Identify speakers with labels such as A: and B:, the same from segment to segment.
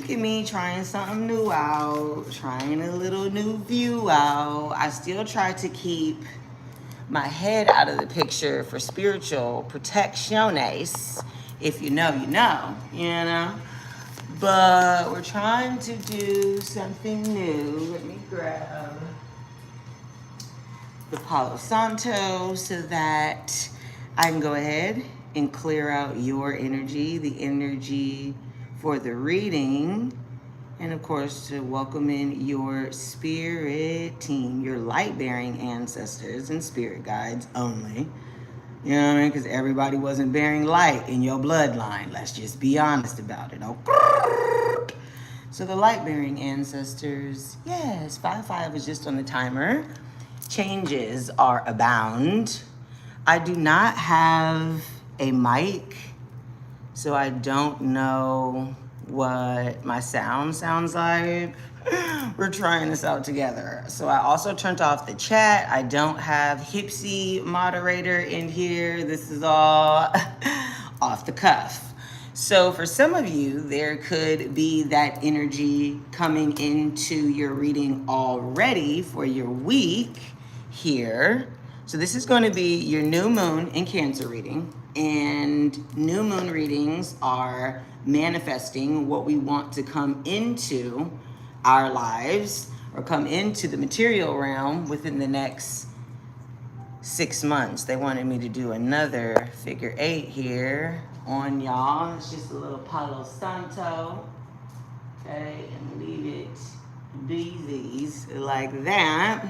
A: Look at me trying something new out, trying a little new view out. I still try to keep my head out of the picture for spiritual protectiones. If you know, you know, you know. But we're trying to do something new. Let me grab the Palo Santo so that I can go ahead and clear out your energy, the energy for the reading, and of course to welcome in your spirit team, your light-bearing ancestors and spirit guides only. You know what I mean? Because everybody wasn't bearing light in your bloodline. Let's just be honest about it. Okay? So the light-bearing ancestors, yes, 5-5 is just on the timer. Changes are abound. I do not have a mic, so I don't know what my sound sounds like. We're trying this out together. So I also turned off the chat. I don't have Hipsy moderator in here. This is all off the cuff. So for some of you, there could be that energy coming into your reading already for your week here. So this is going to be your new moon in Cancer reading. And new moon readings are manifesting what we want to come into our lives or come into the material realm within the next 6 months. They wanted me to do another figure 8 here on y'all. It's just a little Palo Santo. Okay, and leave it beesies like that.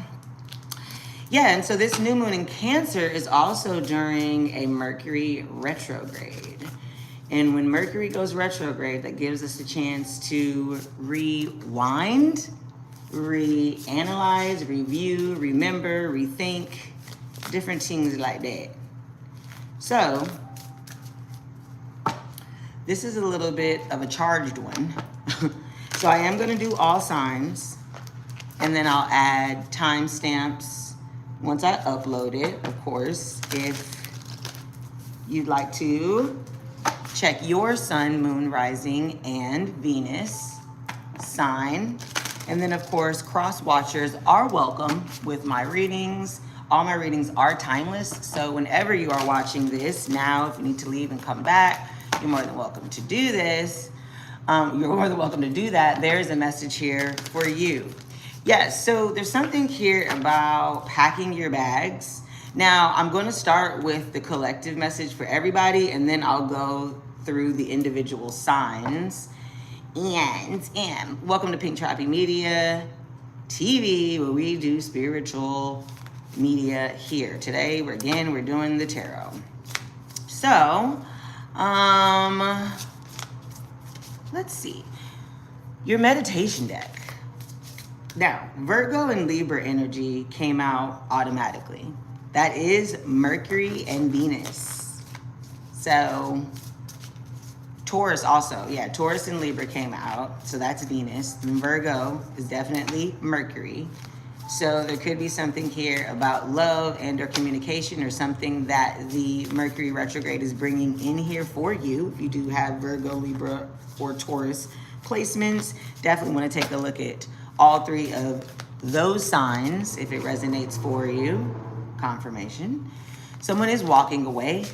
A: Yeah, and so this new moon in Cancer is also during a Mercury retrograde. And when Mercury goes retrograde, that gives us a chance to rewind, reanalyze, review, remember, rethink, different things like that. So, this is a little bit of a charged one. So I am going to do all signs, and then I'll add timestamps once I upload it, of course. If you'd like to check your sun, moon, rising, and Venus sign. And then, of course, cross watchers are welcome with my readings. All my readings are timeless. So whenever you are watching this, now, if you need to leave and come back, you're more than welcome to do this. You're more than welcome to do that. There's a message here for you. Yes, so there's something here about packing your bags. Now, I'm going to start with the collective message for everybody, and then I'll go through the individual signs. And welcome to Pink Tropi Media TV, where we do spiritual media here. Today, we're doing the tarot. So, let's see. Your meditation deck. Now, Virgo and Libra energy came out automatically. That is Mercury and Venus. So, Taurus also. Yeah, Taurus and Libra came out. So that's Venus. And Virgo is definitely Mercury. So there could be something here about love and or communication, or something that the Mercury retrograde is bringing in here for you. If you do have Virgo, Libra, or Taurus placements, definitely want to take a look at all 3 of those signs if it resonates for you. Confirmation. Someone is walking away.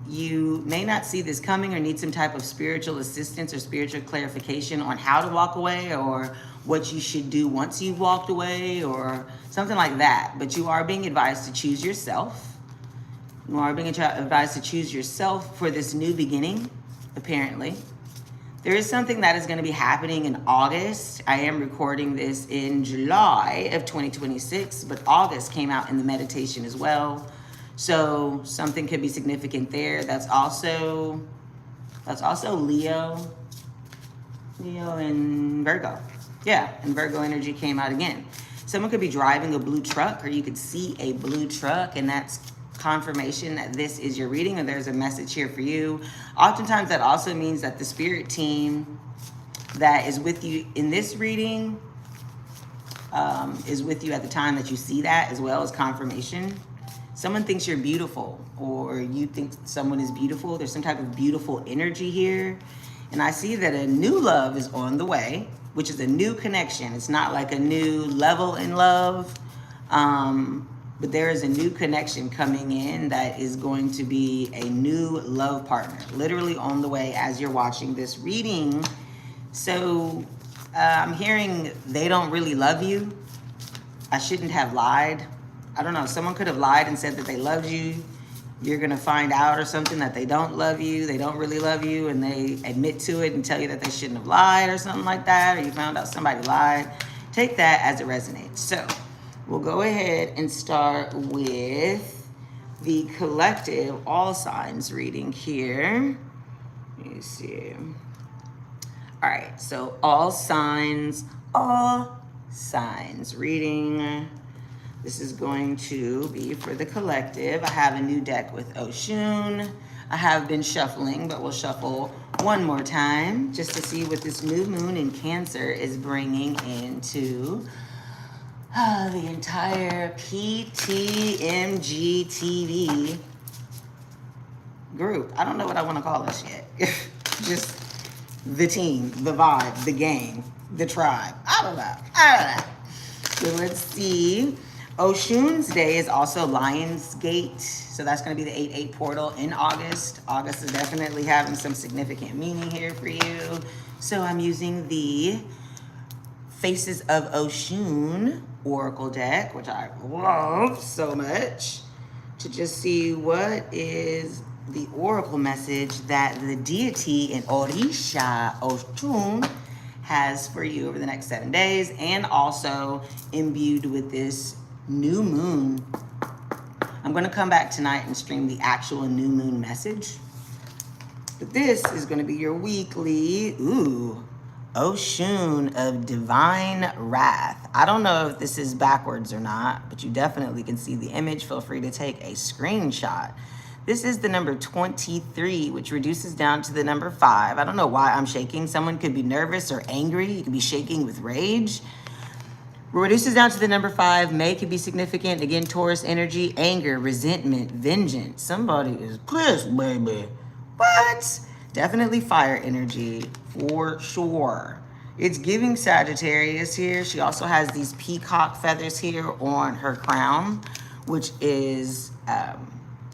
A: You may not see this coming or need some type of spiritual assistance or spiritual clarification on how to walk away, or what you should do once you've walked away, or something like that. But you are being advised to choose yourself. You are being advised to choose yourself for this new beginning, apparently. There is something that is going to be happening in August. I am recording this in July of 2026, but August came out in the meditation as well. So something could be significant there. That's also Leo and Virgo. Yeah, and Virgo energy came out again. Someone could be driving a blue truck, or you could see a blue truck, and that's confirmation that this is your reading, or there's a message here for you. Oftentimes that also means that the spirit team that is with you in this reading is with you at the time that you see that, as well as confirmation. Someone thinks you're beautiful, or you think someone is beautiful. There's some type of beautiful energy here. And I see that a new love is on the way, which is a new connection. It's not like a new level in love, but there is a new connection coming in that is going to be a new love partner, literally on the way as you're watching this reading. So I'm hearing they don't really love you. I shouldn't have lied. I don't know. Someone could have lied and said that they loved you. You're going to find out or something that they don't love you. They don't really love you, and they admit to it and tell you that they shouldn't have lied or something like that, or you found out somebody lied. Take that as it resonates. So we'll go ahead and start with the collective all signs reading here. Let me see. All right, so all signs reading. This is going to be for the collective. I have a new deck with Oshun. I have been shuffling, but we'll shuffle one more time just to see what this new moon in Cancer is bringing into the entire PTMG TV group. I don't know what I want to call this yet. Just the team, the vibe, the gang, the tribe. I don't know. So let's see. Oshun's day is also Lionsgate. So that's going to be the 8/8 portal in August. August is definitely having some significant meaning here for you. So I'm using the Faces of Oshun Oracle deck, which I love so much, to just see what is the oracle message that the deity in Orisha Oshun has for you over the next 7 days, and also imbued with this new moon. I'm going to come back tonight and stream the actual new moon message, but this is going to be your weekly Oshun of Divine Wrath. I don't know if this is backwards or not, but you definitely can see the image. Feel free to take a screenshot. This is the number 23, which reduces down to the number 5. I don't know why I'm shaking. Someone could be nervous or angry. You could be shaking with rage. Reduces down to the number 5. May could be significant. Again, Taurus energy, anger, resentment, vengeance. Somebody is pissed, baby. What? Definitely fire energy for sure. It's giving Sagittarius here. She also has these peacock feathers here on her crown, which is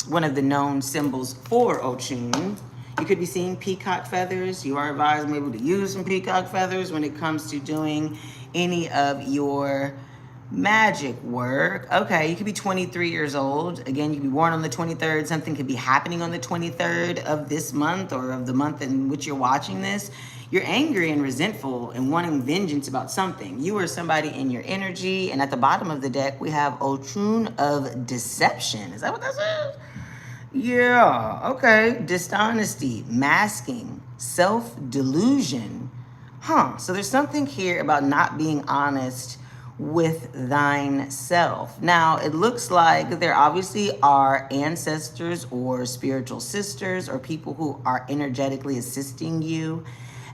A: one of the known symbols for Oshun. You could be seeing peacock feathers. You are advised maybe to use some peacock feathers when it comes to doing any of your magic work. Okay, you could be 23 years old. Again, you could be born on the 23rd. Something could be happening on the 23rd of this month or of the month in which you're watching this. You're angry and resentful and wanting vengeance about something. You are somebody in your energy. And at the bottom of the deck, we have Oshun of Deception. Is that what that says? Yeah, okay. Dishonesty, masking, self-delusion. So there's something here about not being honest with thine self. Now, it looks like there obviously are ancestors or spiritual sisters or people who are energetically assisting you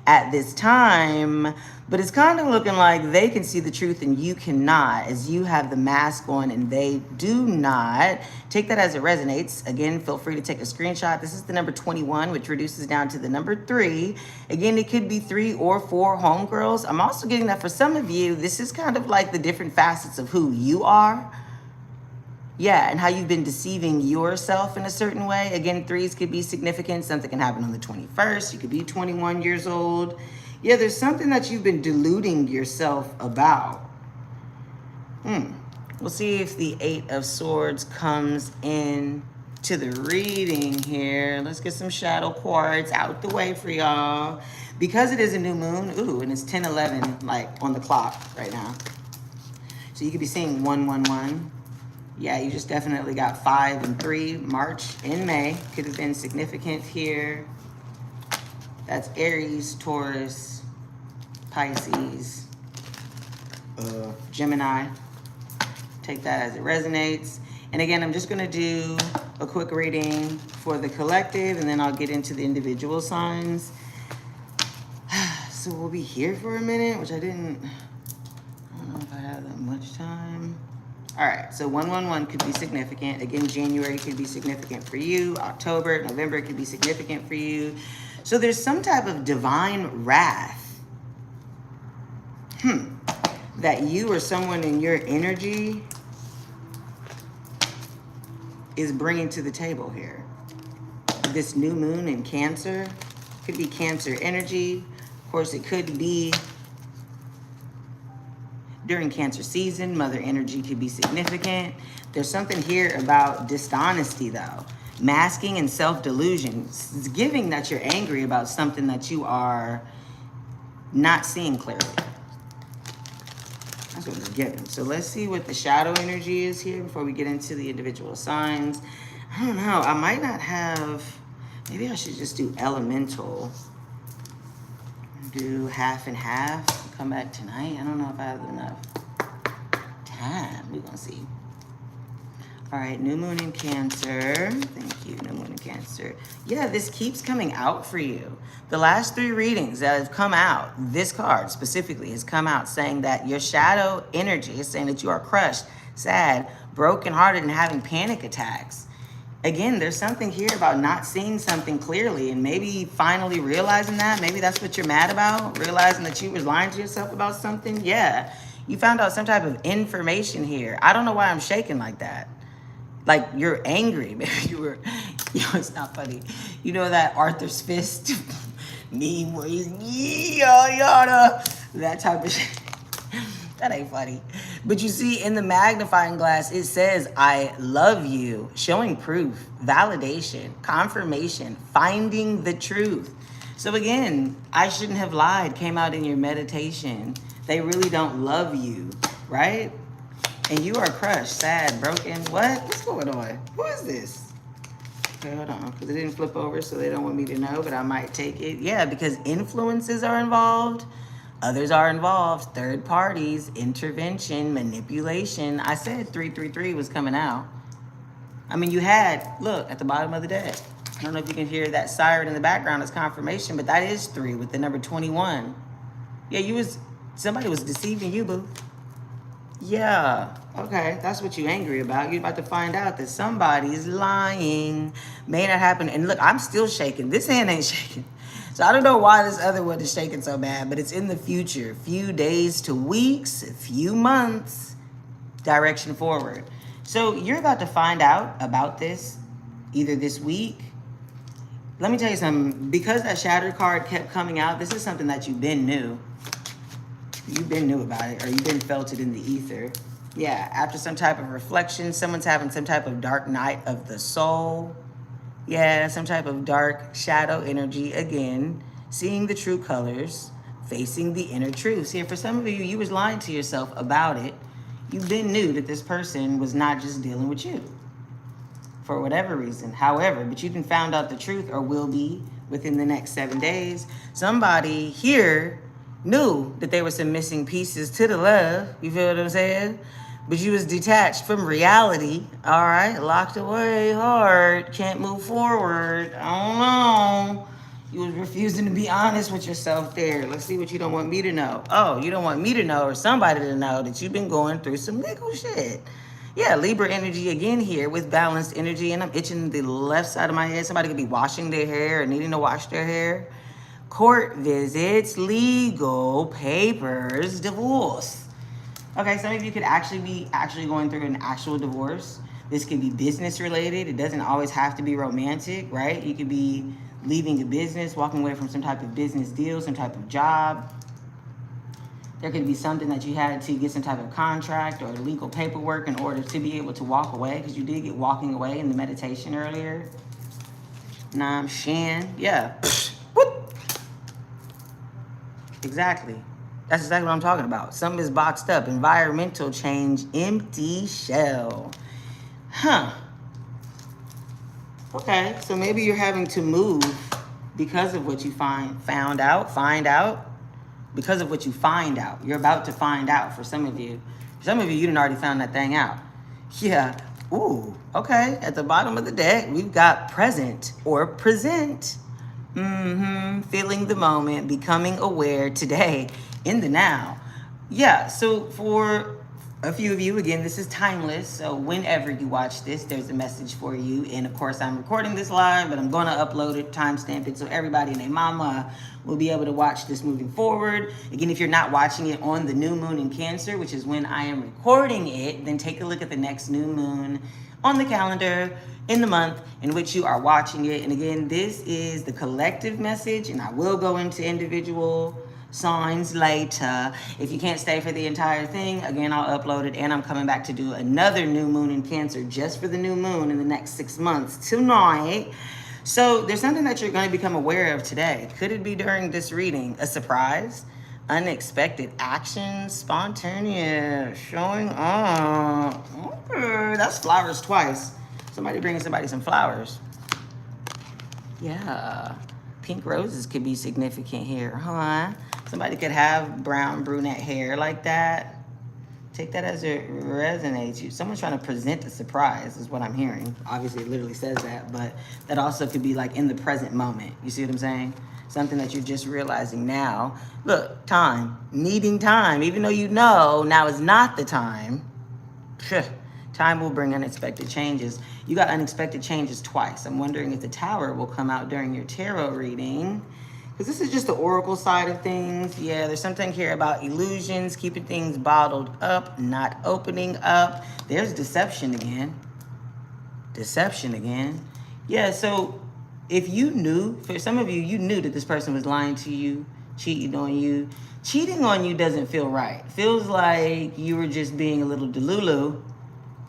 A: at this time, but it's kind of looking like they can see the truth and you cannot, as you have the mask on and they do not. Take that as it resonates. Again, feel free to take a screenshot. This is the number 21, which reduces down to the number 3. Again, it could be 3 or 4 homegirls. I'm also getting that for some of you, this is kind of like the different facets of who you are. Yeah, and how you've been deceiving yourself in a certain way. Again, 3s could be significant. Something can happen on the 21st. You could be 21 years old. Yeah, there's something that you've been deluding yourself about. We'll see if the 8 of Swords comes in to the reading here. Let's get some shadow quartz out the way for y'all. Because it is a new moon, and it's 10:11 like on the clock right now. So you could be seeing 111. Yeah, you just definitely got 5 and 3. March and May could have been significant here. That's Aries, Taurus, Pisces, Gemini. Take that as it resonates. And again, I'm just going to do a quick reading for the collective, and then I'll get into the individual signs. So we'll be here for a minute, which I don't know if I have that much time. All right, so 111 could be significant. Again, January could be significant for you. October, November could be significant for you. So there's some type of divine wrath that you or someone in your energy is bringing to the table here. This new moon in Cancer could be Cancer energy. Of course, it could be during Cancer season. Mother energy could be significant. There's something here about dishonesty, though. Masking and self-delusion. It's giving that you're angry about something that you are not seeing clearly. That's what it's giving. So let's see what the shadow energy is here before we get into the individual signs. I don't know. I might not have... Maybe I should just do elemental. Do half and half. Come back tonight. I don't know if I have enough time. We're going to see. All right, new moon in Cancer. Thank you, new moon in Cancer. Yeah, this keeps coming out for you. The last 3 readings that have come out, this card specifically has come out saying that your shadow energy is saying that you are crushed, sad, brokenhearted, and having panic attacks. Again, there's something here about not seeing something clearly and maybe finally realizing that. Maybe that's what you're mad about, realizing that you was lying to yourself about something. Yeah, you found out some type of information here. I don't know why I'm shaking like that. Like, you're angry. Maybe you were, it's not funny. You know that Arthur's fist meme where he's, that type of shit. That ain't funny. But you see, in the magnifying glass, it says, I love you, showing proof, validation, confirmation, finding the truth. So again, I shouldn't have lied came out in your meditation. They really don't love you, right? And you are crushed, sad, broken. What? What's going on? Who is this? Okay, hold on, because it didn't flip over, so they don't want me to know, but I might take it. Yeah, because influences are involved. Others are involved. Third parties, intervention, manipulation. I said 333 was coming out. I mean, you had, look, at the bottom of the deck. I don't know if you can hear that siren in the background as confirmation, but that is 3 with the number 21. Yeah, somebody was deceiving you, boo. Yeah, okay, that's what you're angry about. You're about to find out that somebody's lying. May not happen. And look, I'm still shaking. This hand ain't shaking. So I don't know why this other one is shaking so bad, but it's in the future. Few days to weeks, a few months, direction forward. So you're about to find out about this either this week. Let me tell you something. Because that Shatter card kept coming out, this is something that you've been knew. You've been knew about it, or you've been felt it in the ether. Yeah, after some type of reflection, someone's having some type of dark night of the soul. Yeah, some type of dark shadow energy. Again, seeing the true colors, facing the inner truths. Here, for some of you, you was lying to yourself about it. You've been knew that this person was not just dealing with you for whatever reason. However, but you found out the truth, or will be within the next 7 days. Somebody here knew that there were some missing pieces to the love. You feel what I'm saying? But you was detached from reality. All right, locked away hard, can't move forward. I don't know. You was refusing to be honest with yourself there. Let's see what you don't want me to know. Oh, you don't want me to know or somebody to know that you've been going through some legal shit. Yeah, Libra energy again here with balanced energy, and I'm itching the left side of my head. Somebody could be washing their hair or needing to wash their hair. Court visits, legal papers, divorce. Okay, some of you could actually be going through an actual divorce. This could be business related. It doesn't always have to be romantic, right? You could be leaving a business, walking away from some type of business deal, some type of job. There could be something that you had to get some type of contract or legal paperwork in order to be able to walk away, because you did get walking away in the meditation earlier. Nam Shan, yeah. Exactly. That's exactly what I'm talking about. Something is boxed up. Environmental change, empty shell. Huh. Okay, so maybe you're having to move because of what you find out. Because of what you find out. You're about to find out for some of you. Some of you done already found that thing out. Yeah. Ooh, okay. At the bottom of the deck, we've got present or present. Feeling the moment, becoming aware today, in the now. Yeah, so for a few of you, again, this is timeless, so whenever you watch this, there's a message for you. And of course, I'm recording this live, but I'm going to upload it, timestamp it, so everybody and their mama will be able to watch this moving forward. Again, if you're not watching it on the new moon in Cancer, which is when I am recording it, then take a look at the next new moon on the calendar in the month in which you are watching it. And again, this is the collective message, and I will go into individual signs later. If you can't stay for the entire thing, again, I'll upload it, and I'm coming back to do another new moon in Cancer just for the new moon in the next 6 months tonight. So there's something that you're going to become aware of today. Could it be during this reading? A surprise, unexpected action, spontaneous, showing up. Okay, that's flowers twice. Somebody bringing somebody some flowers. Yeah. Pink roses could be significant here, huh? Somebody could have brown brunette hair like that. Take that as it resonates. You, someone's trying to present a surprise is what I'm hearing. Obviously, it literally says that, but that also could be like in the present moment. You see what I'm saying? Something that you're just realizing now. Look, time, needing time, even though you know now is not the time. Time will bring unexpected changes. You got unexpected changes twice. I'm wondering if the Tower will come out during your tarot reading. Because this is just the oracle side of things. Yeah, there's something here about illusions, keeping things bottled up, not opening up. There's deception again. Deception again. Yeah, so if you knew, for some of you, you knew that this person was lying to you, cheating on you. Cheating on you doesn't feel right. Feels like you were just being a little delulu.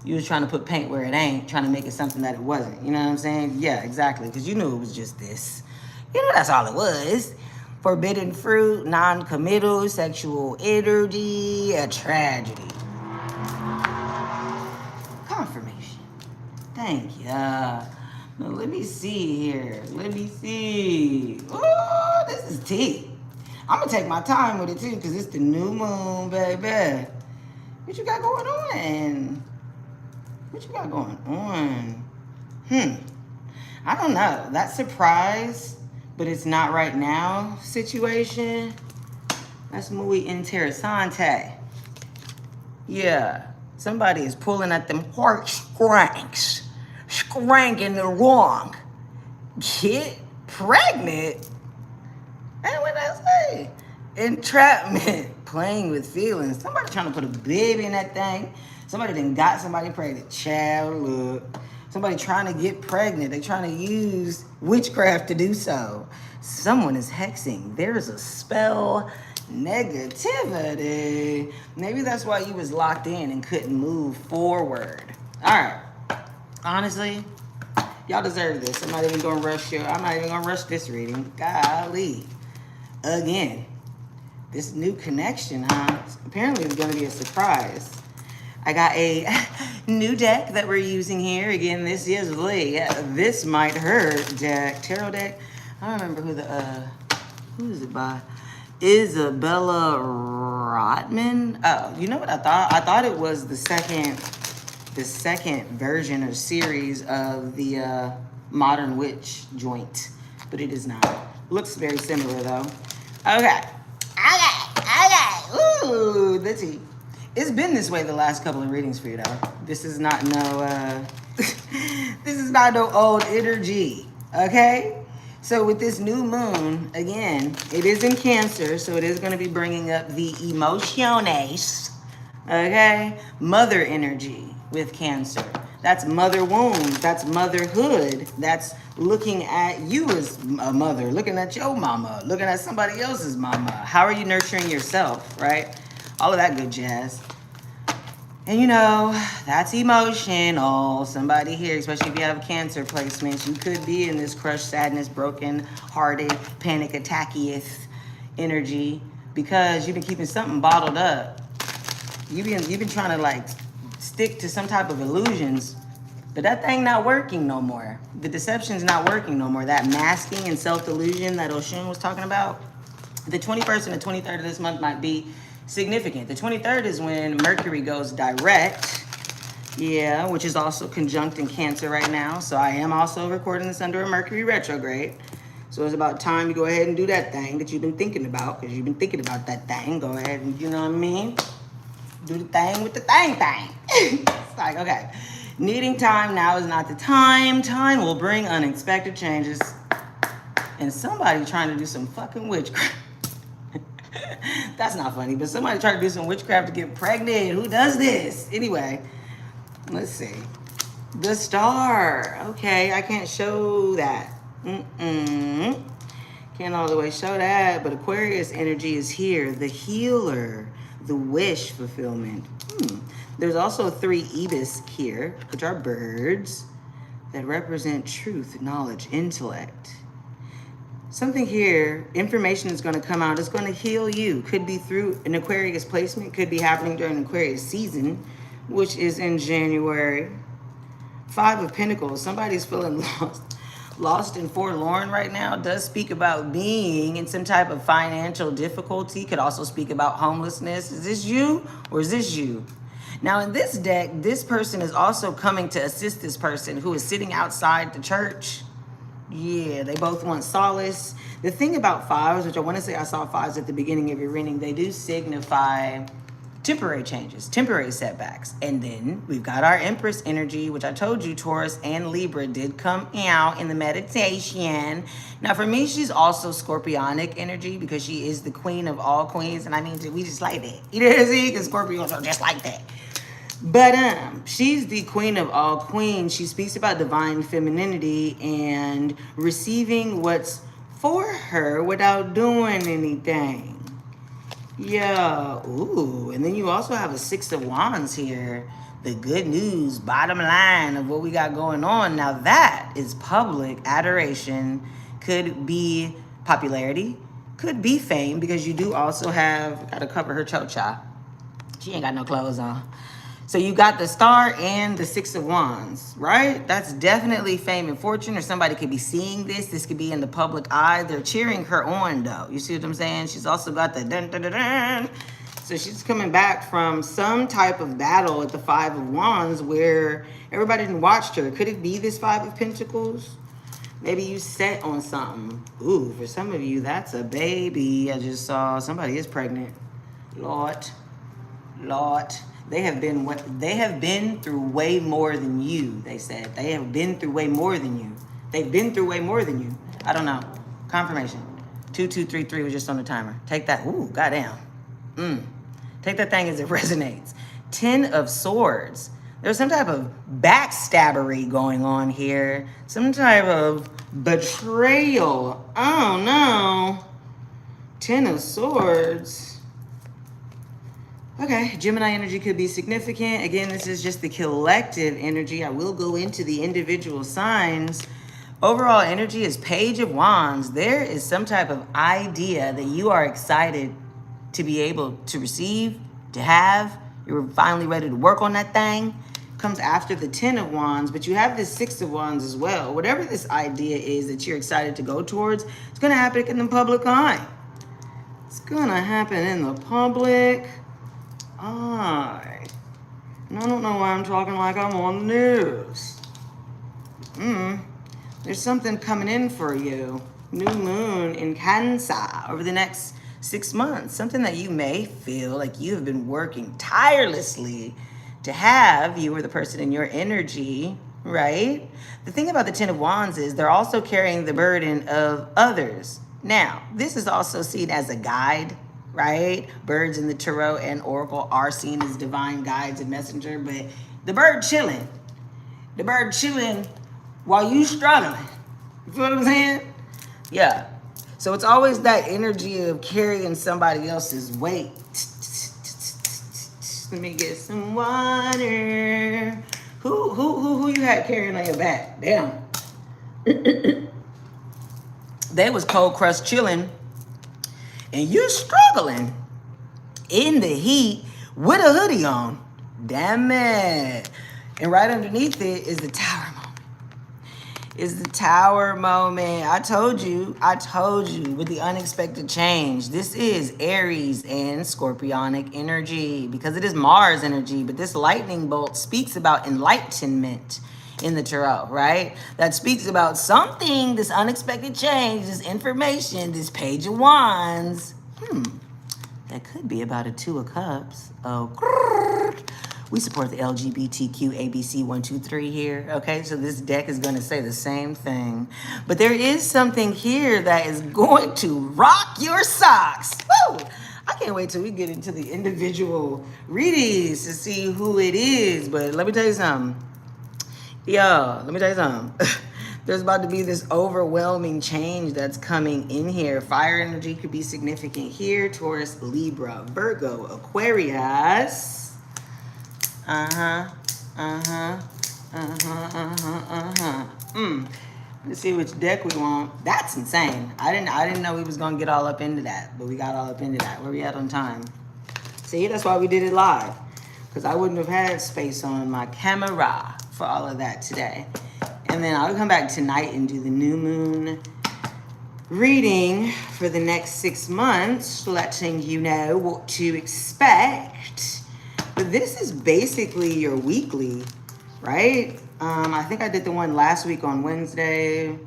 A: You was trying to put paint where it ain't, trying to make it something that it wasn't. You know what I'm saying? Yeah, exactly. Because you knew it was just this. You know, that's all it was. Forbidden fruit, non-committal, sexual energy, a tragedy. Confirmation. Thank you. Now, let me see here. Let me see. Oh, this is tea. I'm going to take my time with it, too, because it's the new moon, baby. What you got going on? What you got going on? I don't know. That surprise, but it's not right now situation. That's muy interesante. Yeah. Somebody is pulling at them heart scranks. Scranking the wrong. Get pregnant? And what did I say? Entrapment. Playing with feelings. Somebody trying to put a baby in that thing. Somebody done got somebody pregnant. Child, look. Somebody trying to get pregnant. They trying to use witchcraft to do so. Someone is hexing. There's a spell. Negativity. Maybe that's why you was locked in and couldn't move forward. All right. Honestly, y'all deserve this. I'm not even gonna rush this reading. Golly. Again. This new connection, huh? Apparently it's gonna be a surprise. I got a new deck that we're using here. Again, this is This Might Hurt deck, tarot deck. I don't remember who is it by? Isabella Rotman. Oh, you know what I thought? I thought it was the second version or series of the Modern Witch joint, but it is not. Looks very similar though. Okay. Ooh, the tea. It's been this way the last couple of readings for you, though. This is not no old energy, okay? So with this new moon, again, it is in Cancer, so it is going to be bringing up the emociones, okay? Mother energy with Cancer. That's mother wounds. That's motherhood. That's looking at you as a mother, looking at your mama, looking at somebody else's mama. How are you nurturing yourself, right? All of that good jazz. And you know, that's emotional. Somebody here, especially if you have Cancer placements, you could be in this crushed, sadness, broken hearted, panic attackiest energy because you've been keeping something bottled up. You've been trying to like stick to some type of illusions, but that thing not working no more. The deception's not working no more. That masking and self-delusion that Oshun was talking about, the 21st and the 23rd of this month might be significant. The 23rd is when Mercury goes direct, yeah, which is also conjunct in Cancer right now. So I am also recording this under a Mercury retrograde. So it's about time you go ahead and do that thing that you've been thinking about, because you've been thinking about that thing. Go ahead and, you know what I mean? Do the thing with the thing. It's like, okay. Needing time, now is not the time. Time will bring unexpected changes. And somebody trying to do some fucking witchcraft. That's not funny, but somebody trying to do some witchcraft to get pregnant. Who does this? Anyway, let's see. The star. Okay, I can't show that. Can't all the way show that, but Aquarius energy is here. The healer, the wish fulfillment. There's also 3 ibis here, which are birds that represent truth, knowledge, intellect. Something here, information is going to come out. It's going to heal you. Could be through an Aquarius placement. Could be happening during Aquarius season, which is in January. 5 of Pentacles. Somebody's feeling lost and forlorn right now. Does speak about being in some type of financial difficulty. Could also speak about homelessness. Is this you or is this you? Now in this deck, this person is also coming to assist this person who is sitting outside the church. Yeah, they both want solace. The thing about 5s, which I want to say I saw 5s at the beginning of your reading, they do signify temporary changes, temporary setbacks. And then we've got our Empress energy, which I told you Taurus and Libra did come out in the meditation. Now for me, she's also Scorpionic energy because she is the queen of all queens. And I mean, we just like that. You know what I'm saying? Because Scorpios are just like that. But she's the queen of all queens. She speaks about divine femininity and receiving what's for her without doing anything. Yeah. Ooh. And then you also have a 6 of Wands here. The good news, bottom line of what we got going on. Now that is public adoration. Could be popularity. Could be fame because you do also have, gotta cover her chocha. She ain't got no clothes on. So you got the star and the 6 of Wands, right? That's definitely fame and fortune, or somebody could be seeing this. This could be in the public eye. They're cheering her on, though. You see what I'm saying? She's also got the dun, dun, dun, dun. So she's coming back from some type of battle at the 5 of Wands where everybody didn't watch her. Could it be this 5 of Pentacles? Maybe you set on something. Ooh, for some of you, that's a baby. I just saw somebody is pregnant. Lord. They have been through way more than you, they said. They have been through way more than you. They've been through way more than you. I don't know. Confirmation. 2233 was just on the timer. Take that. Ooh, goddamn. Take that thing as it resonates. 10 of Swords. There's some type of backstabbery going on here. Some type of betrayal. Oh, no. 10 of Swords. Okay, Gemini energy could be significant. Again, this is just the collective energy. I will go into the individual signs. Overall energy is Page of Wands. There is some type of idea that you are excited to be able to receive, to have. You're finally ready to work on that thing. Comes after the 10 of Wands, but you have this 6 of Wands as well. Whatever this idea is that you're excited to go towards, it's going to happen in the public eye. It's going to happen in the public eye. And I don't know why I'm talking like I'm on the news. There's something coming in for you. New moon in Cancer over the next 6 months. Something that you may feel like you have been working tirelessly to have. You or the person in your energy, right? The thing about the 10 of Wands is they're also carrying the burden of others. Now, this is also seen as a guide, right? Birds in the tarot and oracle are seen as divine guides and messenger, but the bird chilling while you struggling. You feel what I'm saying? Yeah. So it's always that energy of carrying somebody else's weight. Let me get some water. Who you had carrying on your back? Damn. They was cold crust chilling, and you struggling in the heat with a hoodie on. Damn it. And right underneath it is the Tower moment. Is the Tower moment. I told you with the unexpected change. This is Aries and Scorpionic energy because it is Mars energy, but this lightning bolt speaks about enlightenment in the tarot, right? That speaks about something, this unexpected change, this information, this Page of Wands. That could be about a 2 of cups. Oh, we support the LGBTQ ABC 123 here. Okay, so this deck is going to say the same thing. But there is something here that is going to rock your socks. Woo! I can't wait till we get into the individual readings to see who it is. But let me tell you something. Yo, let me tell you something. There's about to be this overwhelming change that's coming in here. Fire energy could be significant here. Taurus, Libra, Virgo, Aquarius. Let's see which deck we want. That's insane. I didn't know we was gonna get all up into that, but we got all up into that. Where we at on time? See, that's why we did it live, because I wouldn't have had space on my camera for all of that today. And then I'll come back tonight and do the new moon reading for the next 6 months, letting you know what to expect. But this is basically your weekly, right? I think I did the one last week on Wednesday.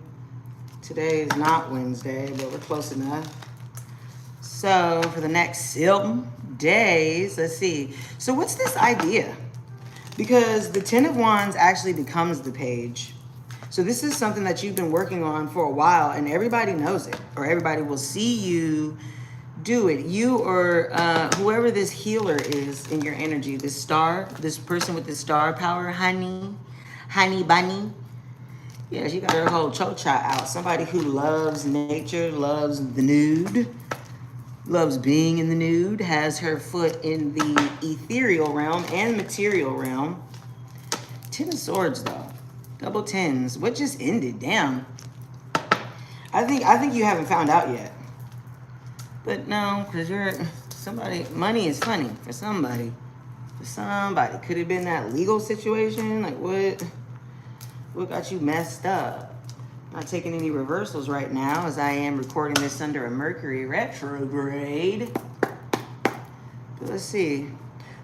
A: Today is not Wednesday, but we're close enough. So for the next 7 days, let's see. So what's this idea? Because the 10 of Wands actually becomes the page. So this is something that you've been working on for a while, and everybody knows it, or everybody will see you do it. You or whoever this healer is in your energy, this star, this person with the star power, honey bunny. Yeah, she got her whole cho-cha out. Somebody who loves nature, loves the nude, loves being in the nude, has her foot in the ethereal realm and material realm. 10 of Swords, though. Double 10s. What just ended? Damn. I think you haven't found out yet. But no, because you're somebody. Money is funny for somebody. For somebody. Could have been that legal situation. Like what got you messed up? Not taking any reversals right now, as I am recording this under a Mercury retrograde. But let's see.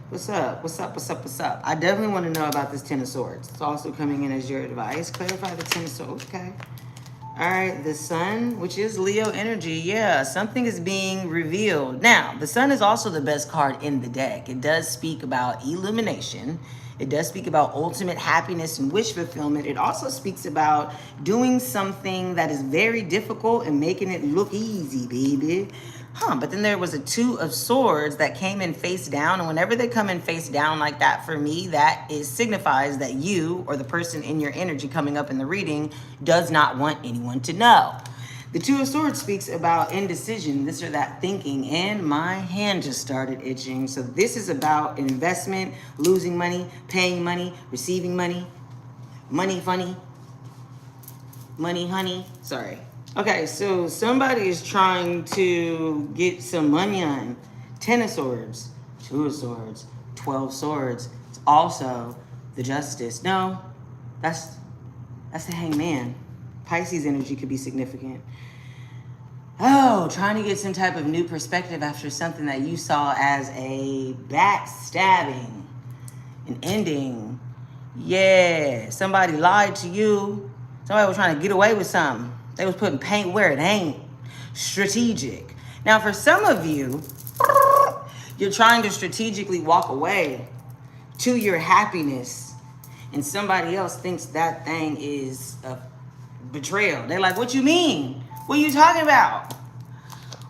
A: What's up? What's up? What's up? What's up? I definitely want to know about this 10 of Swords. It's also coming in as your advice. Clarify the 10 of Swords. Okay. All right. The Sun, which is Leo energy. Yeah, something is being revealed. Now, the Sun is also the best card in the deck. It does speak about illumination. It does speak about ultimate happiness and wish fulfillment. It also speaks about doing something that is very difficult and making it look easy, baby. But then there was a 2 of Swords that came in face down. And whenever they come in face down like that, for me, that signifies that you or the person in your energy coming up in the reading does not want anyone to know. The 2 of Swords speaks about indecision, this or that thinking, and my hand just started itching. So this is about an investment, losing money, paying money, receiving money, money funny, money honey. Sorry. Okay, so somebody is trying to get some money on. 10 of Swords, 2 of Swords, 12 Swords. It's also the Justice. No, that's the Hangman. Pisces energy could be significant. Oh, trying to get some type of new perspective after something that you saw as a backstabbing, an ending. Yeah, somebody lied to you. Somebody was trying to get away with something. They was putting paint where it ain't. Strategic. Now, for some of you, you're trying to strategically walk away to your happiness, and somebody else thinks that thing is a betrayal. They're like, what you mean? What are you talking about?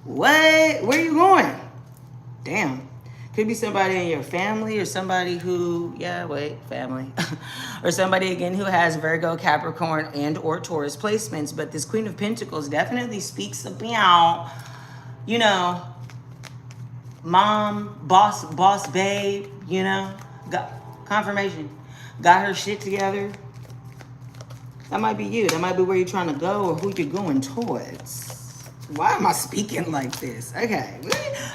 A: What? Where are you going? Damn. Could be somebody in your family or somebody who, family. Or somebody, again, who has Virgo, Capricorn, and or Taurus placements. But this Queen of Pentacles definitely speaks about, you know, mom, boss babe, you know. Got confirmation. Got her shit together. That might be you. That might be where you're trying to go or who you're going towards. Why am I speaking like this? Okay.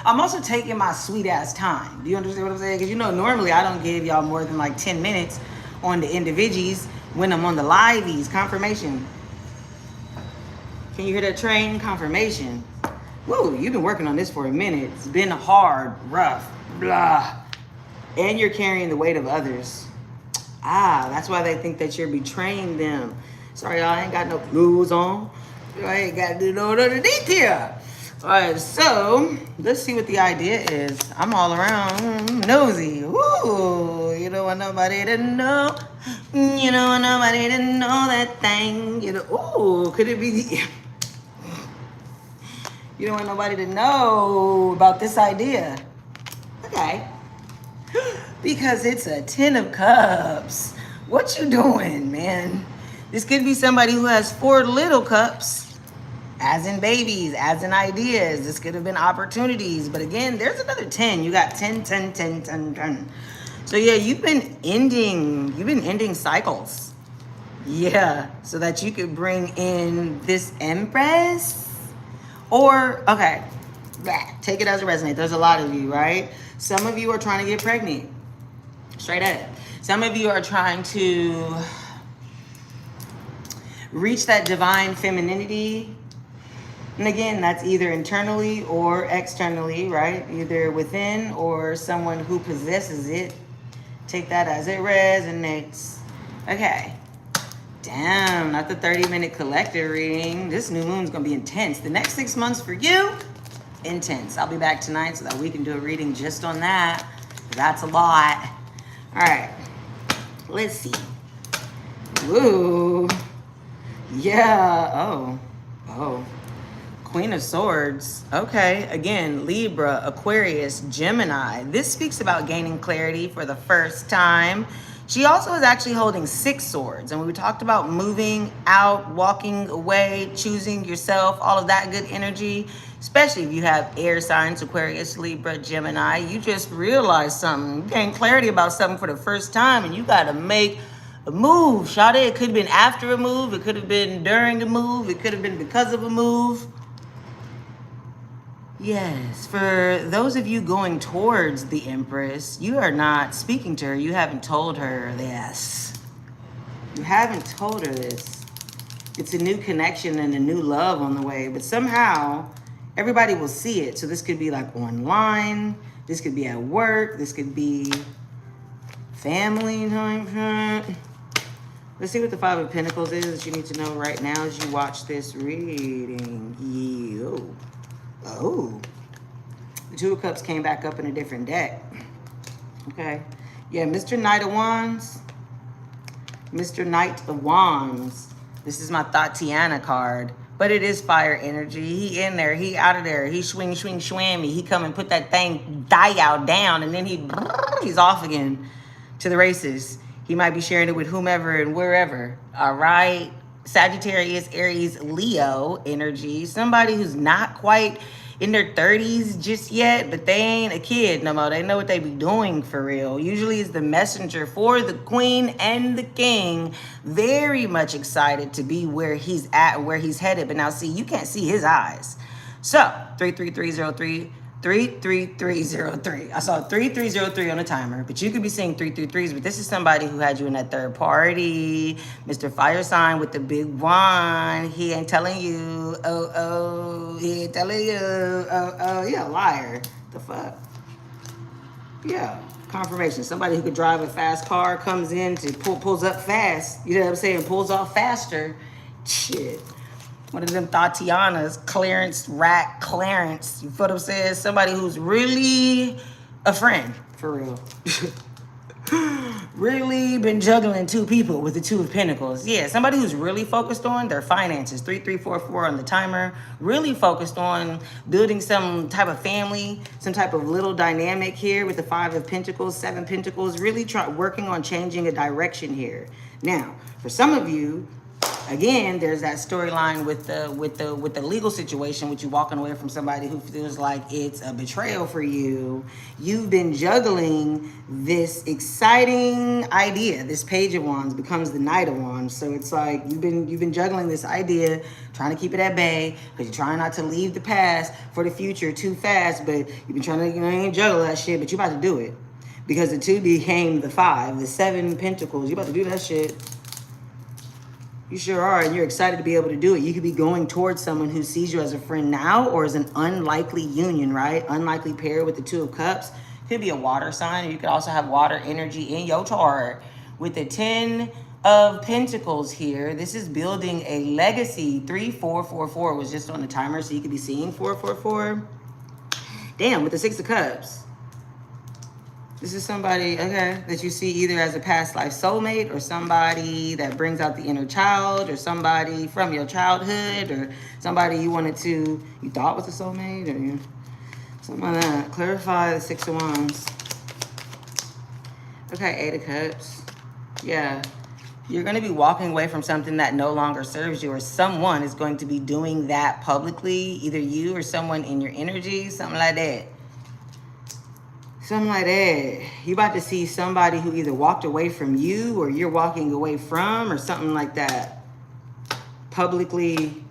A: I'm also taking my sweet ass time. Do you understand what I'm saying? Because you know, normally I don't give y'all more than like 10 minutes on the individuals when I'm on the liveys. Confirmation. Can you hear that train? Confirmation. Woo, you've been working on this for a minute. It's been hard, rough, blah. And you're carrying the weight of others. That's why they think that you're betraying them. Sorry, y'all, I ain't got no clothes on. I ain't got to do no underneath here. All right, so let's see what the idea is. I'm all around nosy. Ooh, you don't want nobody to know. You don't want nobody to know that thing. You know, ooh, could it be the... You don't want nobody to know about this idea. Okay. Because it's a 10 of cups. What you doing, man? This could be somebody who has 4 little cups. As in babies, as in ideas. This could have been opportunities. But again, there's another 10. You got 10, 10, 10, 10, 10. So yeah, you've been ending cycles. Yeah, so that you could bring in this Empress. Or, okay, take it as a resonate. There's a lot of you, right? Some of you are trying to get pregnant. Straight up. Some of you are trying to reach that divine femininity. And again, that's either internally or externally, right? Either within or someone who possesses it. Take that as it resonates. Okay. Damn, not the 30-minute collector reading. This new moon's gonna be intense. The next 6 months for you, intense. I'll be back tonight so that we can do a reading just on that. That's a lot. All right, let's see. Ooh, yeah, oh. Queen of Swords. Okay, again, Libra, Aquarius, Gemini. This speaks about gaining clarity for the first time. She also is actually holding 6 swords. And we talked about moving out, walking away, choosing yourself, all of that good energy, especially if you have air signs, Aquarius, Libra, Gemini. You just realized something. You gain clarity about something for the first time and you got to make a move. Shawty, it could have been after a move. It could have been during a move. It could have been because of a move. Yes, for those of you going towards the Empress, you are not speaking to her. You haven't told her this. You haven't told her this. It's a new connection and a new love on the way, but somehow everybody will see it. So this could be like online. This could be at work. This could be family time. Let's see what the 5 of Pentacles is that you need to know right now as you watch this reading. Yo. Oh, the 2 of Cups came back up in a different deck. Okay. Yeah, Mr. Knight of Wands. Mr. Knight of Wands. This is my Tatiana card. But it is fire energy. He in there. He out of there. He swing, swing, swammy. He come and put that thing dial down. And then he's off again to the races. He might be sharing it with whomever and wherever. All right. Sagittarius, Aries, Leo energy. Somebody who's not quite in their 30s just yet, but they ain't a kid no more. They know what they be doing for real. Usually is the messenger for the queen and the king. Very much excited to be where he's at, where he's headed. But now see, you can't see his eyes. So 33303. 33303. I saw 3303 on the timer, but you could be seeing 333s, but this is somebody who had you in that third party. Mr. Fire sign with the big one. He ain't telling you. Oh, he ain't telling you. Oh, yeah, liar. The fuck? Yeah, confirmation. Somebody who could drive a fast car comes in to pulls up fast. You know what I'm saying? Pulls off faster. Shit. One of them Tatianas, Clarence. You feel what I'm saying? Somebody who's really a friend, for real. Really been juggling 2 people with the 2 of Pentacles. Yeah, somebody who's really focused on their finances. 3344 on the timer. Really focused on building some type of family, some type of little dynamic here with the 5 of Pentacles, 7 Pentacles. Really working on changing a direction here. Now, for some of you, again, there's that storyline with the legal situation, with you walking away from somebody who feels like it's a betrayal for you. You've been juggling this exciting idea. This Page of Wands becomes the Knight of Wands. So it's like you've been juggling this idea, trying to keep it at bay because you're trying not to leave the past for the future too fast. But you've been trying to, you ain't juggle that shit, but you're about to do it because the 2 became the 5, the 7 Pentacles. You're about to do that shit. You sure are, and you're excited to be able to do it. You could be going towards someone who sees you as a friend now or as an unlikely union, right? Unlikely pair with the 2 of Cups. Could be a water sign. You could also have water energy in your chart with the 10 of Pentacles here. This is building a legacy. 3444 was just on the timer, so you could be seeing 444. Damn, with the Six of Cups. This is somebody, okay, that you see either as a past life soulmate or somebody that brings out the inner child or somebody from your childhood or somebody you thought was a soulmate or something like that. Clarify the Six of Wands. Okay, Eight of Cups. Yeah. You're going to be walking away from something that no longer serves you, or someone is going to be doing that publicly, either you or someone in your energy, something like that. Something like that. You about to see somebody who either walked away from you or you're walking away from or something like that. Publicly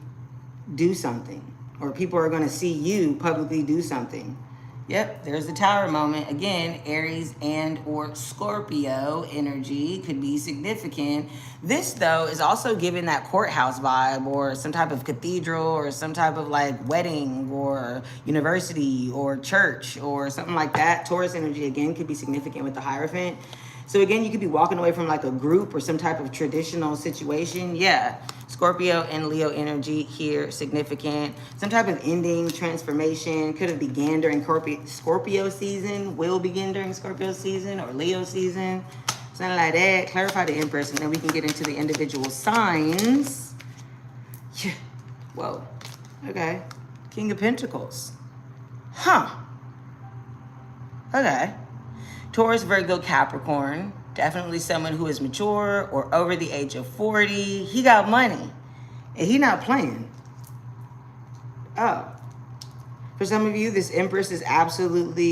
A: do something. Or people are going to see you publicly do something. Yep, there's the Tower moment. Again, Aries and or Scorpio energy could be significant. This, though, is also giving that courthouse vibe or some type of cathedral or some type of like wedding or university or church or something like that. Taurus energy, again, could be significant with the Hierophant. So, again, you could be walking away from like a group or some type of traditional situation. Yeah. Scorpio and Leo energy here, significant. Some type of ending, transformation, could have began during Scorpio season, will begin during Scorpio season or Leo season, something like that. Clarify the Empress, and then we can get into the individual signs. Yeah. Whoa. Okay. King of Pentacles. Huh. Okay. Taurus, Virgo, Capricorn. Definitely someone who is mature or over the age of 40. He got money. And he not playing. Oh. For some of you, this Empress is absolutely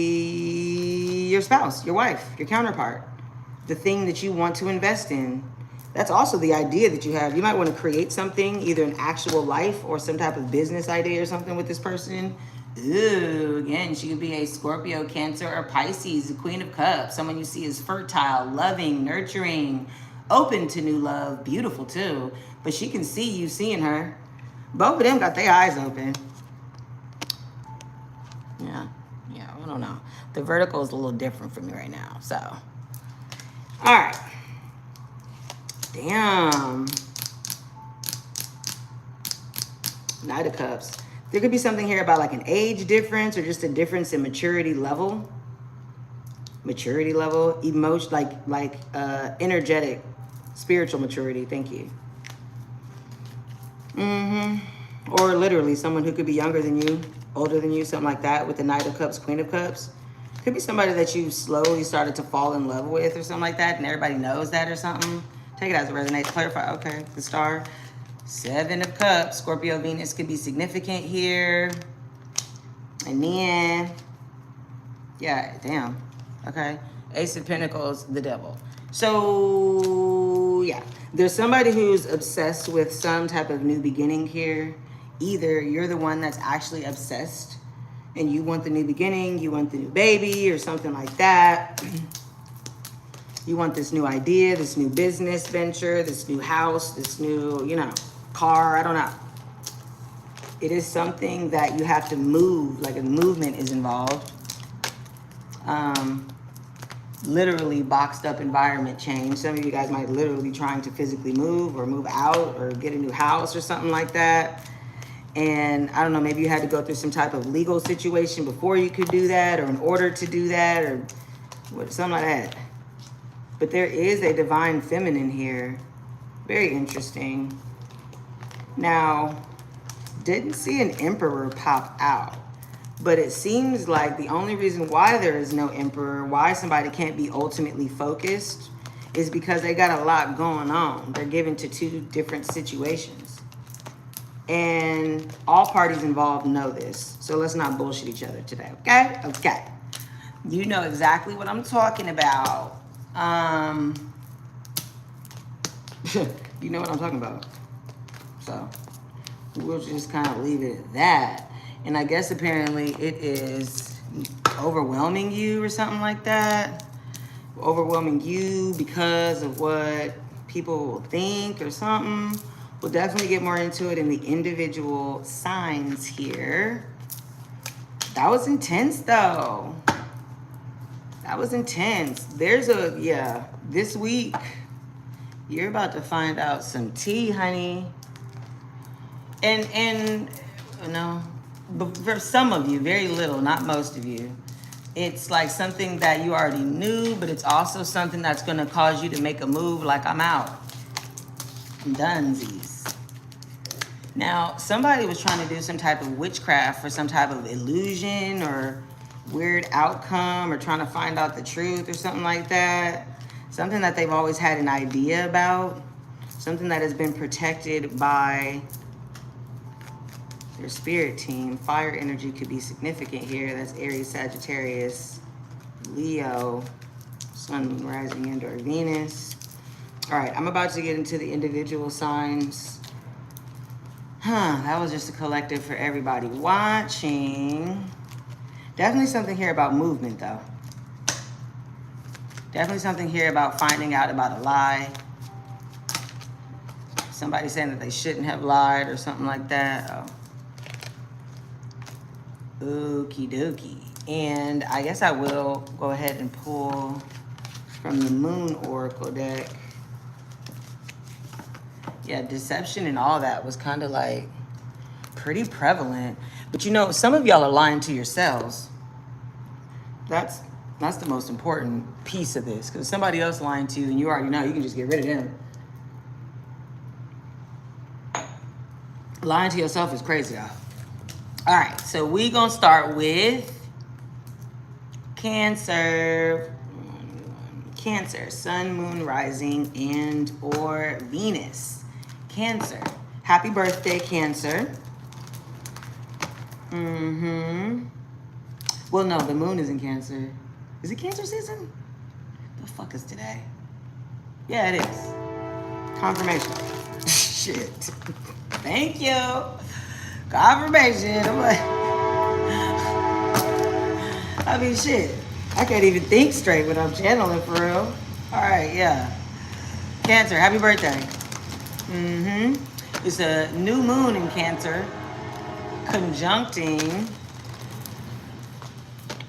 A: your spouse, your wife, your counterpart. The thing that you want to invest in. That's also the idea that you have. You might want to create something, either an actual life or some type of business idea or something with this person. Ooh, again, she could be a Scorpio, Cancer, or Pisces, the Queen of Cups. Someone you see as fertile, loving, nurturing, open to new love, beautiful too. But she can see you seeing her. Both of them got their eyes open. Yeah, I don't know. The vertical is a little different for me right now, so. All right. Damn. Knight of Cups. There could be something here about like an age difference or just a difference in maturity level. Maturity level, emotion, like energetic, spiritual maturity. Thank you. Or literally someone who could be younger than you, older than you, something like that with the Knight of Cups, Queen of Cups. Could be somebody that you slowly started to fall in love with or something like that, and everybody knows that or something. Take it as it resonates. Clarify. Okay, the Star. Seven of Cups, Scorpio, Venus could be significant here. And then, yeah, damn. Okay. Ace of Pentacles, the Devil. So, yeah. There's somebody who's obsessed with some type of new beginning here. Either you're the one that's actually obsessed and you want the new beginning, you want the new baby or something like that. You want this new idea, this new business venture, this new house, this new, car, I don't know. It is something that you have to move, like a movement is involved. Literally boxed up environment change. Some of you guys might literally be trying to physically move or move out or get a new house or something like that. And I don't know, maybe you had to go through some type of legal situation before you could do that or in order to do that or something like that. But there is a divine feminine here. Very interesting. Now, didn't see an Emperor pop out, but it seems like the only reason why there is no Emperor, why somebody can't be ultimately focused, is because they got a lot going on. They're given to two different situations. And all parties involved know this, so let's not bullshit each other today, okay? Okay. You know exactly what I'm talking about. You know what I'm talking about. So we'll just kind of leave it at that. And I guess apparently it is overwhelming you or something like that. Overwhelming you because of what people will think or something. We'll definitely get more into it in the individual signs here. That was intense though. That was intense. There's this week, You're about to find out some tea, honey. And no, but for some of you, very little, not most of you, it's like something that you already knew, but it's also something that's going to cause you to make a move like I'm out. I'm donezies. Now, somebody was trying to do some type of witchcraft for some type of illusion or weird outcome or trying to find out the truth or something like that. Something that they've always had an idea about. Something that has been protected by their spirit team. Fire energy could be significant here. That's Aries, Sagittarius, Leo, Sun, Moon, Rising, and or Venus. All right, I'm about to get into the individual signs. That was just a collective for everybody watching. Definitely something here about movement, though. Definitely something here about finding out about a lie. Somebody saying that they shouldn't have lied or something like that. Oh. Okie dokie. And I guess I will go ahead and pull from the Moon Oracle deck. Yeah, deception and all that was kind of like pretty prevalent. But you know, some of y'all are lying to yourselves. That's the most important piece of this. Because somebody else lying to you and you already know, you can just get rid of them. Lying to yourself is crazy, y'all. All right, so we gonna start with Cancer. Cancer, Sun, Moon, Rising, and or Venus. Cancer. Happy birthday, Cancer. Well, no, the moon is in Cancer. Is it Cancer season? The fuck is today? Yeah, it is. Confirmation. Shit. Thank you. Confirmation. I'm like, I mean, shit. I can't even think straight when I'm channeling for real. All right, yeah. Cancer, happy birthday. It's a new moon in Cancer conjuncting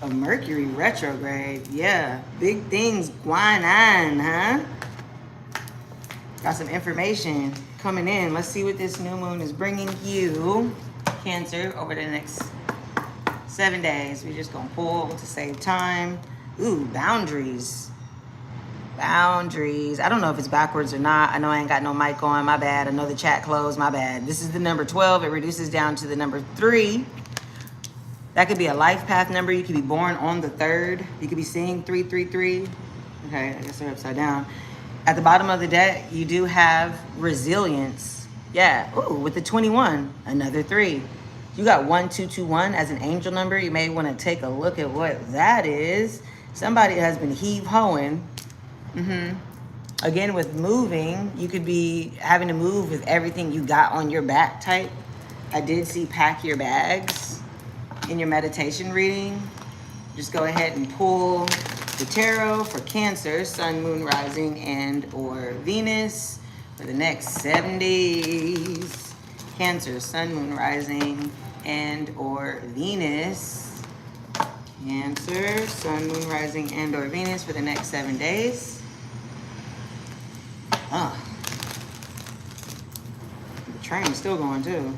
A: a Mercury retrograde. Yeah, big things going on, huh? Got some information coming in. Let's see what this new moon is bringing you, Cancer, over the next 7 days. We're just gonna pull to save time. Ooh, boundaries. Boundaries. I don't know if it's backwards or not. I know I ain't got no mic on, my bad. I know the chat closed, my bad. This is the number 12. It reduces down to the number 3. That could be a life path number. You could be born on the 3rd. You could be seeing 333. Okay, I guess they're upside down. At the bottom of the deck, you do have resilience. Yeah, ooh, with the 21, another 3. You got 1221 as an angel number. You may want to take a look at what that is. Somebody has been heave-hoeing. Again, with moving, you could be having to move with everything you got on your back type. I did see pack your bags in your meditation reading. Just go ahead and pull the tarot for Cancer, Sun, Moon, Rising, and or Venus for the next 7 days. Cancer, Sun, Moon, Rising, and or Venus. Cancer, Sun, Moon, Rising, and or Venus for the next 7 days. The train's still going too.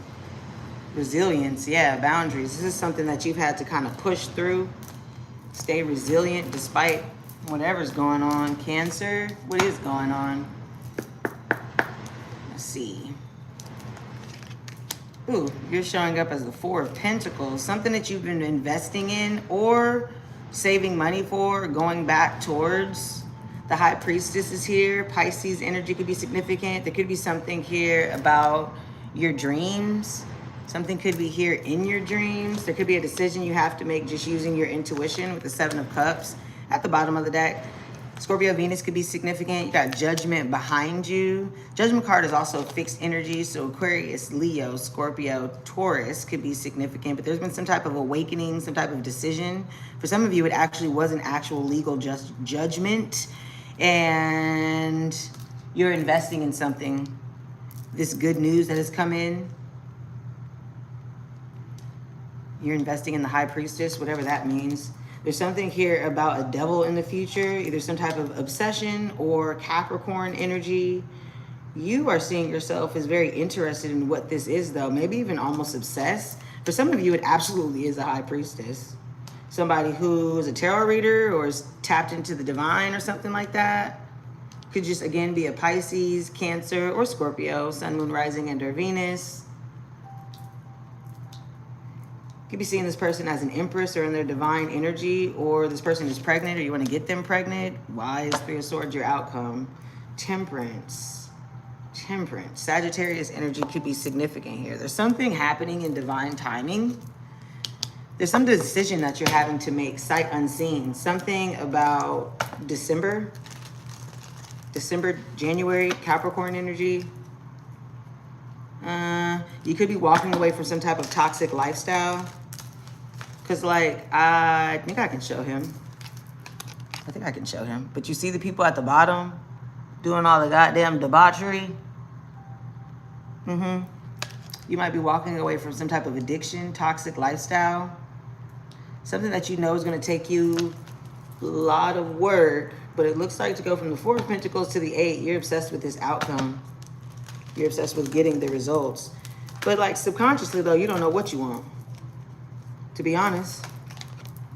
A: Resilience, yeah, boundaries. This is something that you've had to kind of push through. Stay resilient despite whatever's going on. Cancer, what is going on? Let's see. Ooh, you're showing up as the 4 of Pentacles. Something that you've been investing in or saving money for, going back towards. The High Priestess is here. Pisces energy could be significant. There could be something here about your dreams. Something could be here in your dreams. There could be a decision you have to make just using your intuition with the 7 of Cups at the bottom of the deck. Scorpio Venus could be significant. You got Judgment behind you. Judgment card is also fixed energy. So Aquarius, Leo, Scorpio, Taurus could be significant. But there's been some type of awakening, some type of decision. For some of you, it actually was an actual legal judgment. And you're investing in something. This good news that has come in. You're investing in the High Priestess, whatever that means. There's something here about a devil in the future, either some type of obsession or Capricorn energy. You are seeing yourself as very interested in what this is, though. Maybe even almost obsessed. For some of you, it absolutely is a high priestess. Somebody who is a tarot reader or is tapped into the divine or something like that. Could just, again, be a Pisces, Cancer, or Scorpio, Sun, Moon, Rising, and or Venus. Could be seeing this person as an empress or in their divine energy, or this person is pregnant or you want to get them pregnant. Why is Three of Swords your outcome? Temperance. Temperance. Sagittarius energy could be significant here. There's something happening in divine timing. There's some decision that you're having to make, sight unseen. Something about December, January, Capricorn energy. You could be walking away from some type of toxic lifestyle. Because, like, I think I can show him. But you see the people at the bottom doing all the goddamn debauchery? You might be walking away from some type of addiction, toxic lifestyle. Something that you know is going to take you a lot of work. But it looks like to go from the Four of Pentacles to the 8, you're obsessed with this outcome. You're obsessed with getting the results. But like subconsciously though, you don't know what you want. To be honest,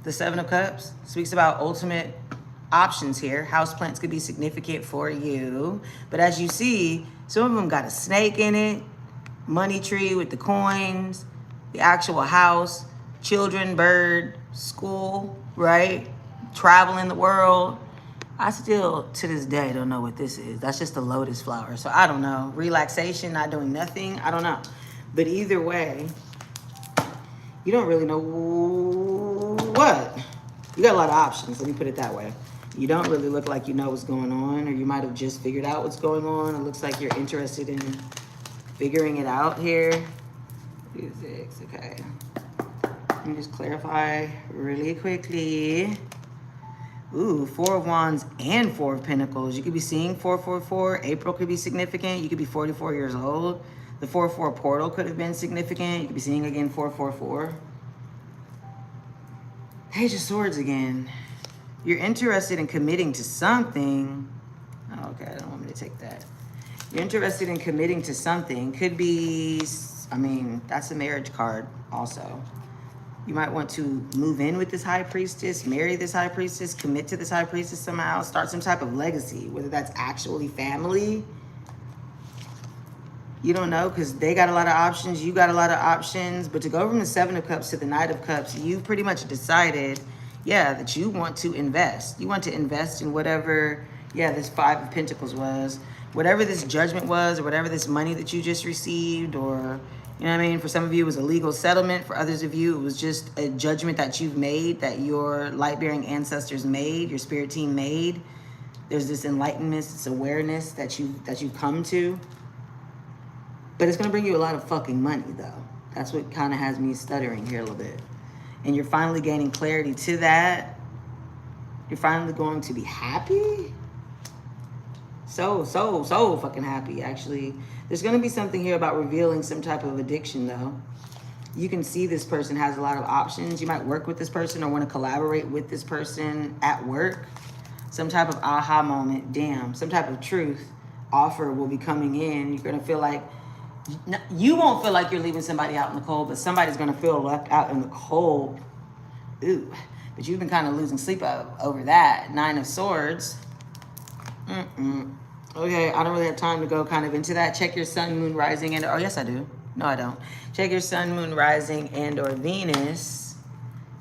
A: the Seven of Cups speaks about ultimate options here. Houseplants could be significant for you. But as you see, some of them got a snake in it, money tree with the coins, the actual house, children, bird, school, right? Traveling the world. I still, to this day, don't know what this is. That's just a lotus flower. So I don't know. Relaxation, not doing nothing. I don't know. But either way, you don't really know what. You got a lot of options. Let me put it that way. You don't really look like you know what's going on, or you might have just figured out what's going on. It looks like you're interested in figuring it out here. Okay. Let me just clarify really quickly. Ooh, Four of Wands and Four of Pentacles. You could be seeing 444. April could be significant. You could be 44 years old. The 4-4 portal could have been significant. You could be seeing again 444. Page of Swords again. You're interested in committing to something. Oh, okay, I don't want me to take that. You're interested in committing to something. Could be, I mean, that's a marriage card also. You might want to move in with this high priestess, marry this high priestess, commit to this high priestess somehow, start some type of legacy, whether that's actually family. You don't know, because they got a lot of options, you got a lot of options. But to go from the Seven of Cups to the Knight of Cups, you've pretty much decided, yeah, that you want to invest. You want to invest in whatever, yeah, this Five of Pentacles was. Whatever this judgment was, or whatever this money that you just received, or, you know what I mean? For some of you, it was a legal settlement. For others of you, it was just a judgment that you've made, that your light-bearing ancestors made, your spirit team made. There's this enlightenment, this awareness that you've come to. But it's going to bring you a lot of fucking money, though. That's what kind of has me stuttering here a little bit. And you're finally gaining clarity to that. You're finally going to be happy. So fucking happy, actually. There's going to be something here about revealing some type of addiction, though. You can see this person has a lot of options. You might work with this person or want to collaborate with this person at work. Some type of aha moment, damn. Some type of truth offer will be coming in. You're going to feel like, you won't feel like you're leaving somebody out in the cold, but somebody's going to feel left out in the cold. Ooh, but you've been kind of losing sleep over that. Nine of Swords. Okay, I don't really have time to go kind of into that. Check your Sun, Moon, Rising, and, oh, yes, I do. No, I don't. Check your Sun, Moon, Rising, and or Venus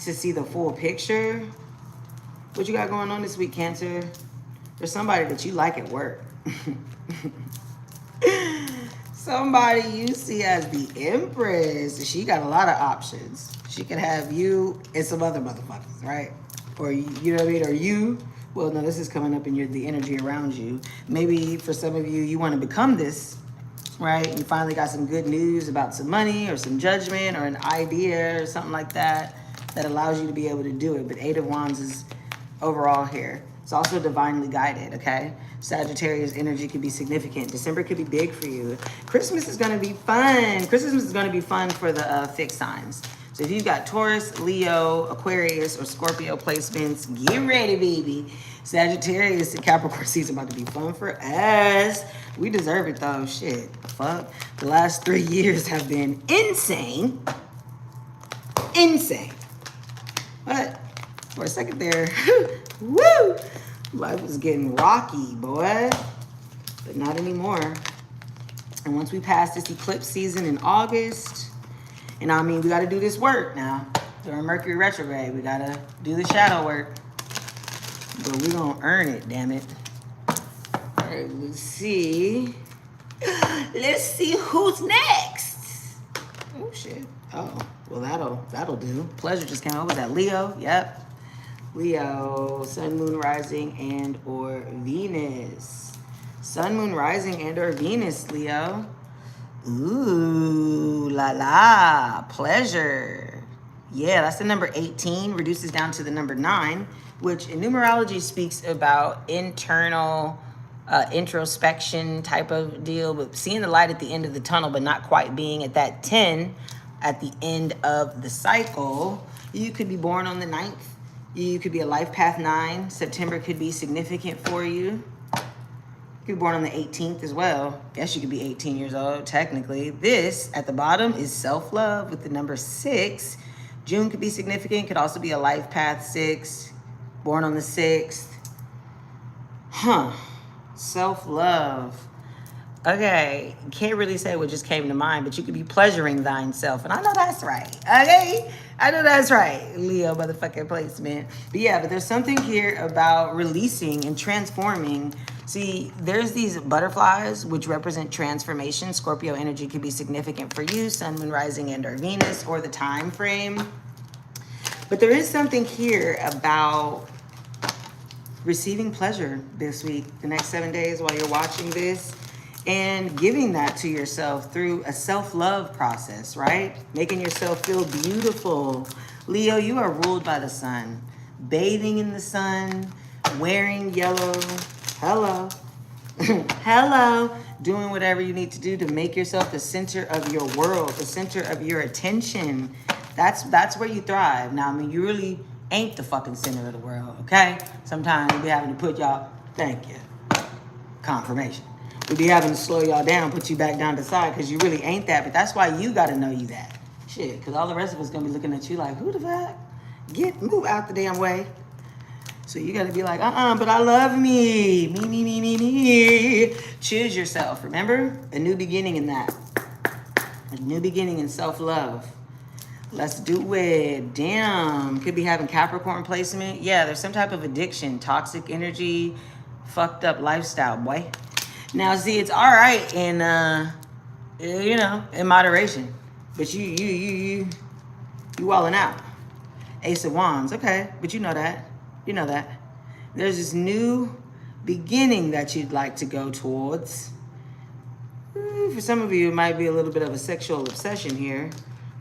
A: to see the full picture. What you got going on this week, Cancer? There's somebody that you like at work. Somebody you see as the Empress. She got a lot of options. She could have you and some other motherfuckers, right? Or, you know what I mean? Or you. Well, no, this is coming up in the energy around you. Maybe for some of you, you want to become this, right? You finally got some good news about some money or some judgment or an idea or something like that that allows you to be able to do it. But Eight of Wands is overall here. It's also divinely guided, okay? Sagittarius energy could be significant. December could be big for you. Christmas is going to be fun. Christmas is going to be fun for the fixed signs. So if you've got Taurus, Leo, Aquarius, or Scorpio placements, get ready, baby. Sagittarius and Capricorn season about to be fun for us. We deserve it though. Shit, the fuck. The last 3 years have been insane. Insane. But for a second there, woo! Life was getting rocky, boy. But not anymore. And once we pass this eclipse season in August, and I mean, we got to do this work now. During Mercury retrograde, we got to do the shadow work. But we're going to earn it, damn it. All right, let's see. Let's see who's next. Oh, shit. Oh, well, that'll do. Pleasure just came over. Was that Leo? Yep. Leo, Sun, Moon, Rising, and or Venus. Sun, Moon, Rising, and or Venus, Leo. Ooh, la la, pleasure. Yeah, that's the number 18, reduces down to the number 9, which in numerology speaks about internal introspection type of deal, but seeing the light at the end of the tunnel, but not quite being at that 10 at the end of the cycle. You could be born on the 9th. You could be a life path 9. September could be significant for you. You could be born on the 18th as well. Guess you could be 18 years old, technically. This, at the bottom, is self-love with the number 6. June could be significant. Could also be a life path 6. Born on the 6th. Huh. Self-love. Okay. Can't really say what just came to mind, but you could be pleasuring thine self. And I know that's right. Okay? I know that's right. Leo motherfucking placement. But yeah, but there's something here about releasing and transforming. See, there's these butterflies which represent transformation. Scorpio energy could be significant for you, Sun, Moon, Rising, and or Venus, or the time frame. But there is something here about receiving pleasure this week, the next 7 days while you're watching this, and giving that to yourself through a self-love process, right? Making yourself feel beautiful. Leo, you are ruled by the sun. Bathing in the sun, wearing yellow. Hello. Hello. Doing whatever you need to do to make yourself the center of your world, the center of your attention. That's where you thrive. Now, I mean, you really ain't the fucking center of the world, okay? Sometimes we be having to put y'all, thank you, confirmation. We be having to slow y'all down, put you back down to the side, because you really ain't that. But that's why you got to know you that. Shit, because all the rest of us going to be looking at you like, who the fuck? Move out the damn way. So you got to be like, but I love me. Me. Choose yourself. Remember? A new beginning in that. A new beginning in self-love. Let's do it. Damn. Could be having Capricorn placement. Yeah, there's some type of addiction, toxic energy, fucked up lifestyle, boy. Now, see, it's all right in, in moderation. But you wilding out. Ace of Wands. Okay, but you know that. You know that. There's this new beginning that you'd like to go towards. For some of you, it might be a little bit of a sexual obsession here.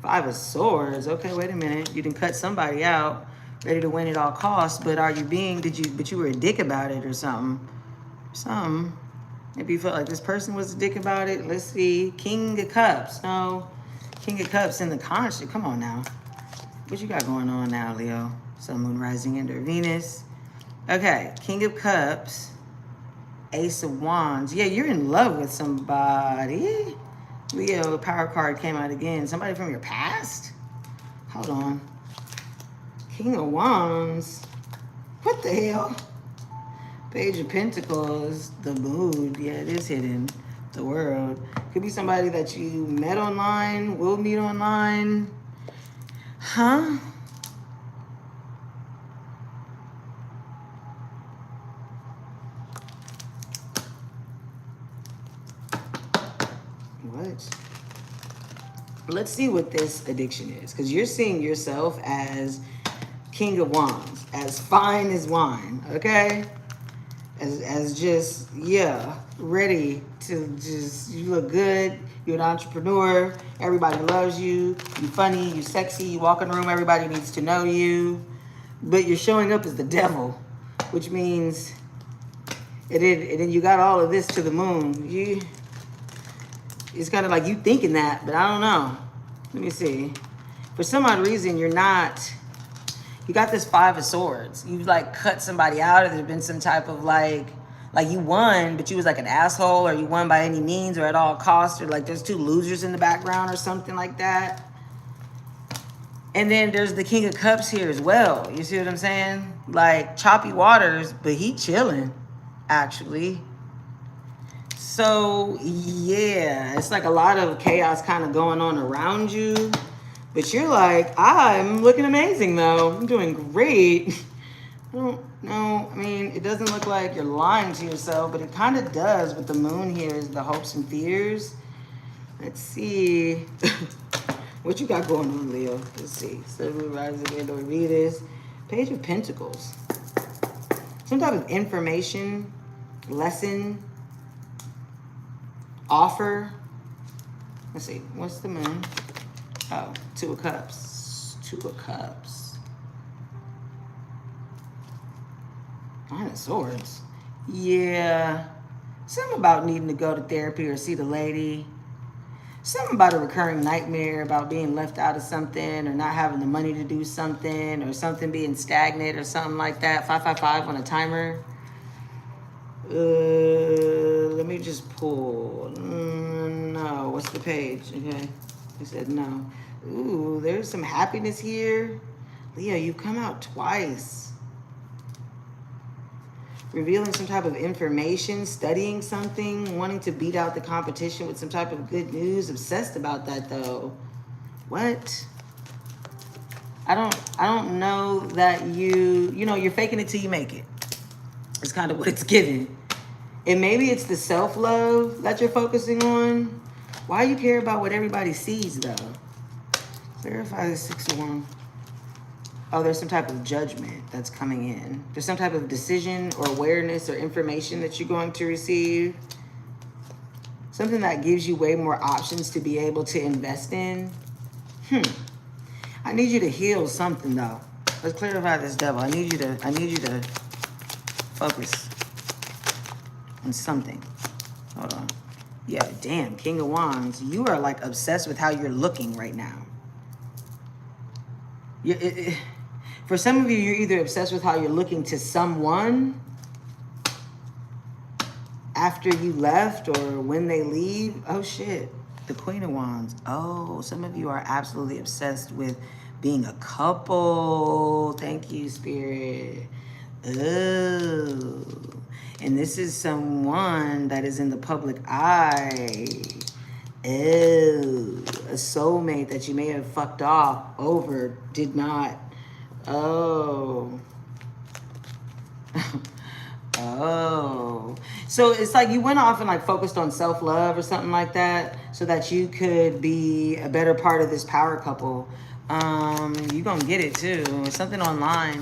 A: 5 of Swords. Okay, wait a minute. You didn't cut somebody out, ready to win at all costs. But but you were a dick about it or something. Maybe you felt like this person was a dick about it. Let's see. King of Cups. No. King of Cups in the conscience. Come on now. What you got going on now, Leo? Sun, Moon, Rising, and Venus. Okay. King of Cups. Ace of Wands. Yeah, you're in love with somebody. Leo, the power card came out again. Somebody from your past? Hold on. King of Wands. What the hell? Page of Pentacles. The mood. Yeah, it is hidden. The world. Could be somebody that you met online, will meet online. Huh? What? Let's see what this addiction is, because you're seeing yourself as King of Wands, as fine as wine, okay? As just, yeah, ready to just, you look good, you're an entrepreneur, everybody loves you, you funny, you sexy, you walk in the room, everybody needs to know you, but you're showing up as the devil, which means, and then you got all of this to the moon. It's kind of like you thinking that, but I don't know. Let me see. For some odd reason, you're not, you got this 5 of Swords. You've like cut somebody out, or there's been some type of like you won, but you was like an asshole, or you won by any means or at all costs, or like there's 2 losers in the background or something like that. And then there's the King of Cups here as well. You see what I'm saying? Like choppy waters, but he chilling, actually. So yeah, it's like a lot of chaos kind of going on around you. But you're like, I'm looking amazing though. I'm doing great. I don't know. I mean, it doesn't look like you're lying to yourself, but it kind of does with the moon here is the hopes and fears. Let's see. What you got going on, Leo? Let's see. Sun, rising, and or Venus. Page of Pentacles. Some type of information, lesson, offer. Let's see. What's the moon? Oh, 2 of Cups. 2 of Cups. 9 of Swords. Yeah. Something about needing to go to therapy or see the lady. Something about a recurring nightmare about being left out of something, or not having the money to do something, or something being stagnant or something like that. 555 on a timer. Let me just pull. No, what's the page? Okay, he said no. Ooh, there's some happiness here. Leo, you come out twice. Revealing some type of information, studying something, wanting to beat out the competition with some type of good news. Obsessed about that though. What? I don't know that you're faking it till you make it. It's kind of what it's giving. And maybe it's the self-love that you're focusing on. Why you care about what everybody sees though? Clarify the 6 of Wands. Oh, there's some type of judgment that's coming in. There's some type of decision or awareness or information that you're going to receive. Something that gives you way more options to be able to invest in. I need you to heal something though. Let's clarify this, devil. I need you to focus on something. Hold on. Yeah, damn, King of Wands. You are like obsessed with how you're looking right now. For some of you, you're either obsessed with how you're looking to someone after you left or when they leave. Oh, shit. The Queen of Wands. Oh, some of you are absolutely obsessed with being a couple. Thank you, Spirit. Oh. And this is someone that is in the public eye. Oh. A soulmate that you may have fucked off over, did not. Oh. Oh. So it's like you went off and like focused on self-love or something like that so that you could be a better part of this power couple. You're gonna get it too. It's something online.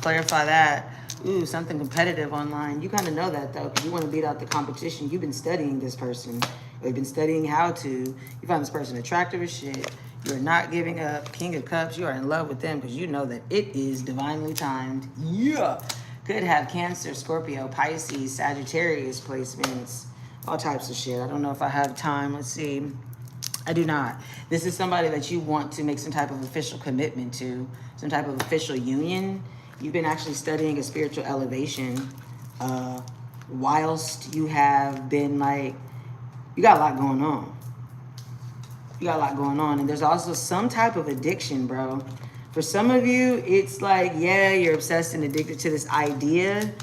A: Clarify that. Ooh, something competitive online. You kind of know that though, because you want to beat out the competition. You've been studying this person. You've been studying how to. You find this person attractive as shit. You're not giving up. King of Cups, you are in love with them because you know that it is divinely timed. Yeah. Could have Cancer, Scorpio, Pisces, Sagittarius placements, all types of shit. I don't know if I have time. Let's see. I do not. This is somebody that you want to make some type of official commitment to, some type of official union. You've been actually studying a spiritual elevation whilst you have been like, you got a lot going on. You got a lot going on. And there's also some type of addiction, bro. For some of you, it's like, yeah, you're obsessed and addicted to this idea.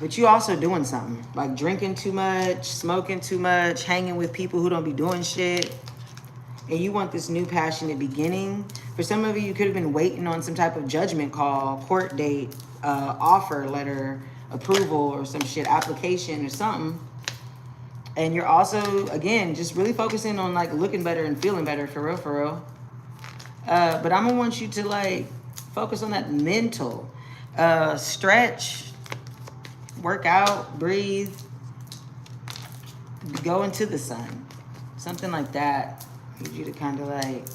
A: But you also doing something. Like drinking too much, smoking too much, hanging with people who don't be doing shit. And you want this new passionate beginning. For some of you, you could have been waiting on some type of judgment call, court date, offer letter, approval or some shit, application or something. And you're also, again, just really focusing on like looking better and feeling better, for real, for real. But I'm gonna want you to like focus on that mental. Stretch, work out, breathe, go into the sun. Something like that. I need you to kind of like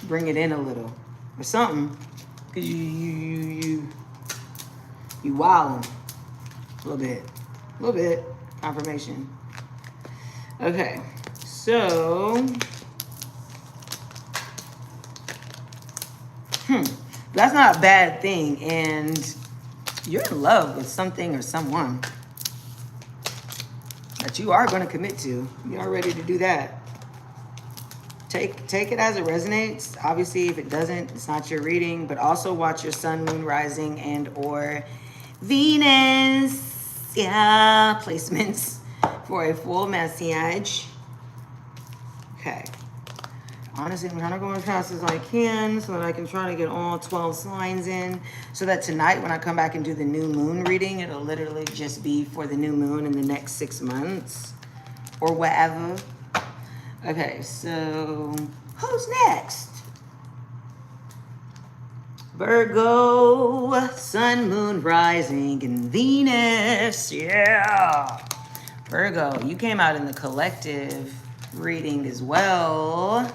A: bring it in a little or something. Cause you wildin' a little bit. Confirmation. Okay, so That's not a bad thing. And you're in love with something or someone that you are going to commit to. You are ready to do that. Take it as it resonates. Obviously, if it doesn't, it's not your reading. But also watch your sun, moon, rising, and or Venus. Yeah, placements for a full message. Okay. Honestly, I'm trying to go as fast as I can so that I can try to get all 12 signs in. So that tonight, when I come back and do the new moon reading, it'll literally just be for the new moon in the next 6 months or whatever. Okay, so who's next? Virgo, sun, moon, rising, and Venus. Yeah. Virgo, you came out in the collective reading as well.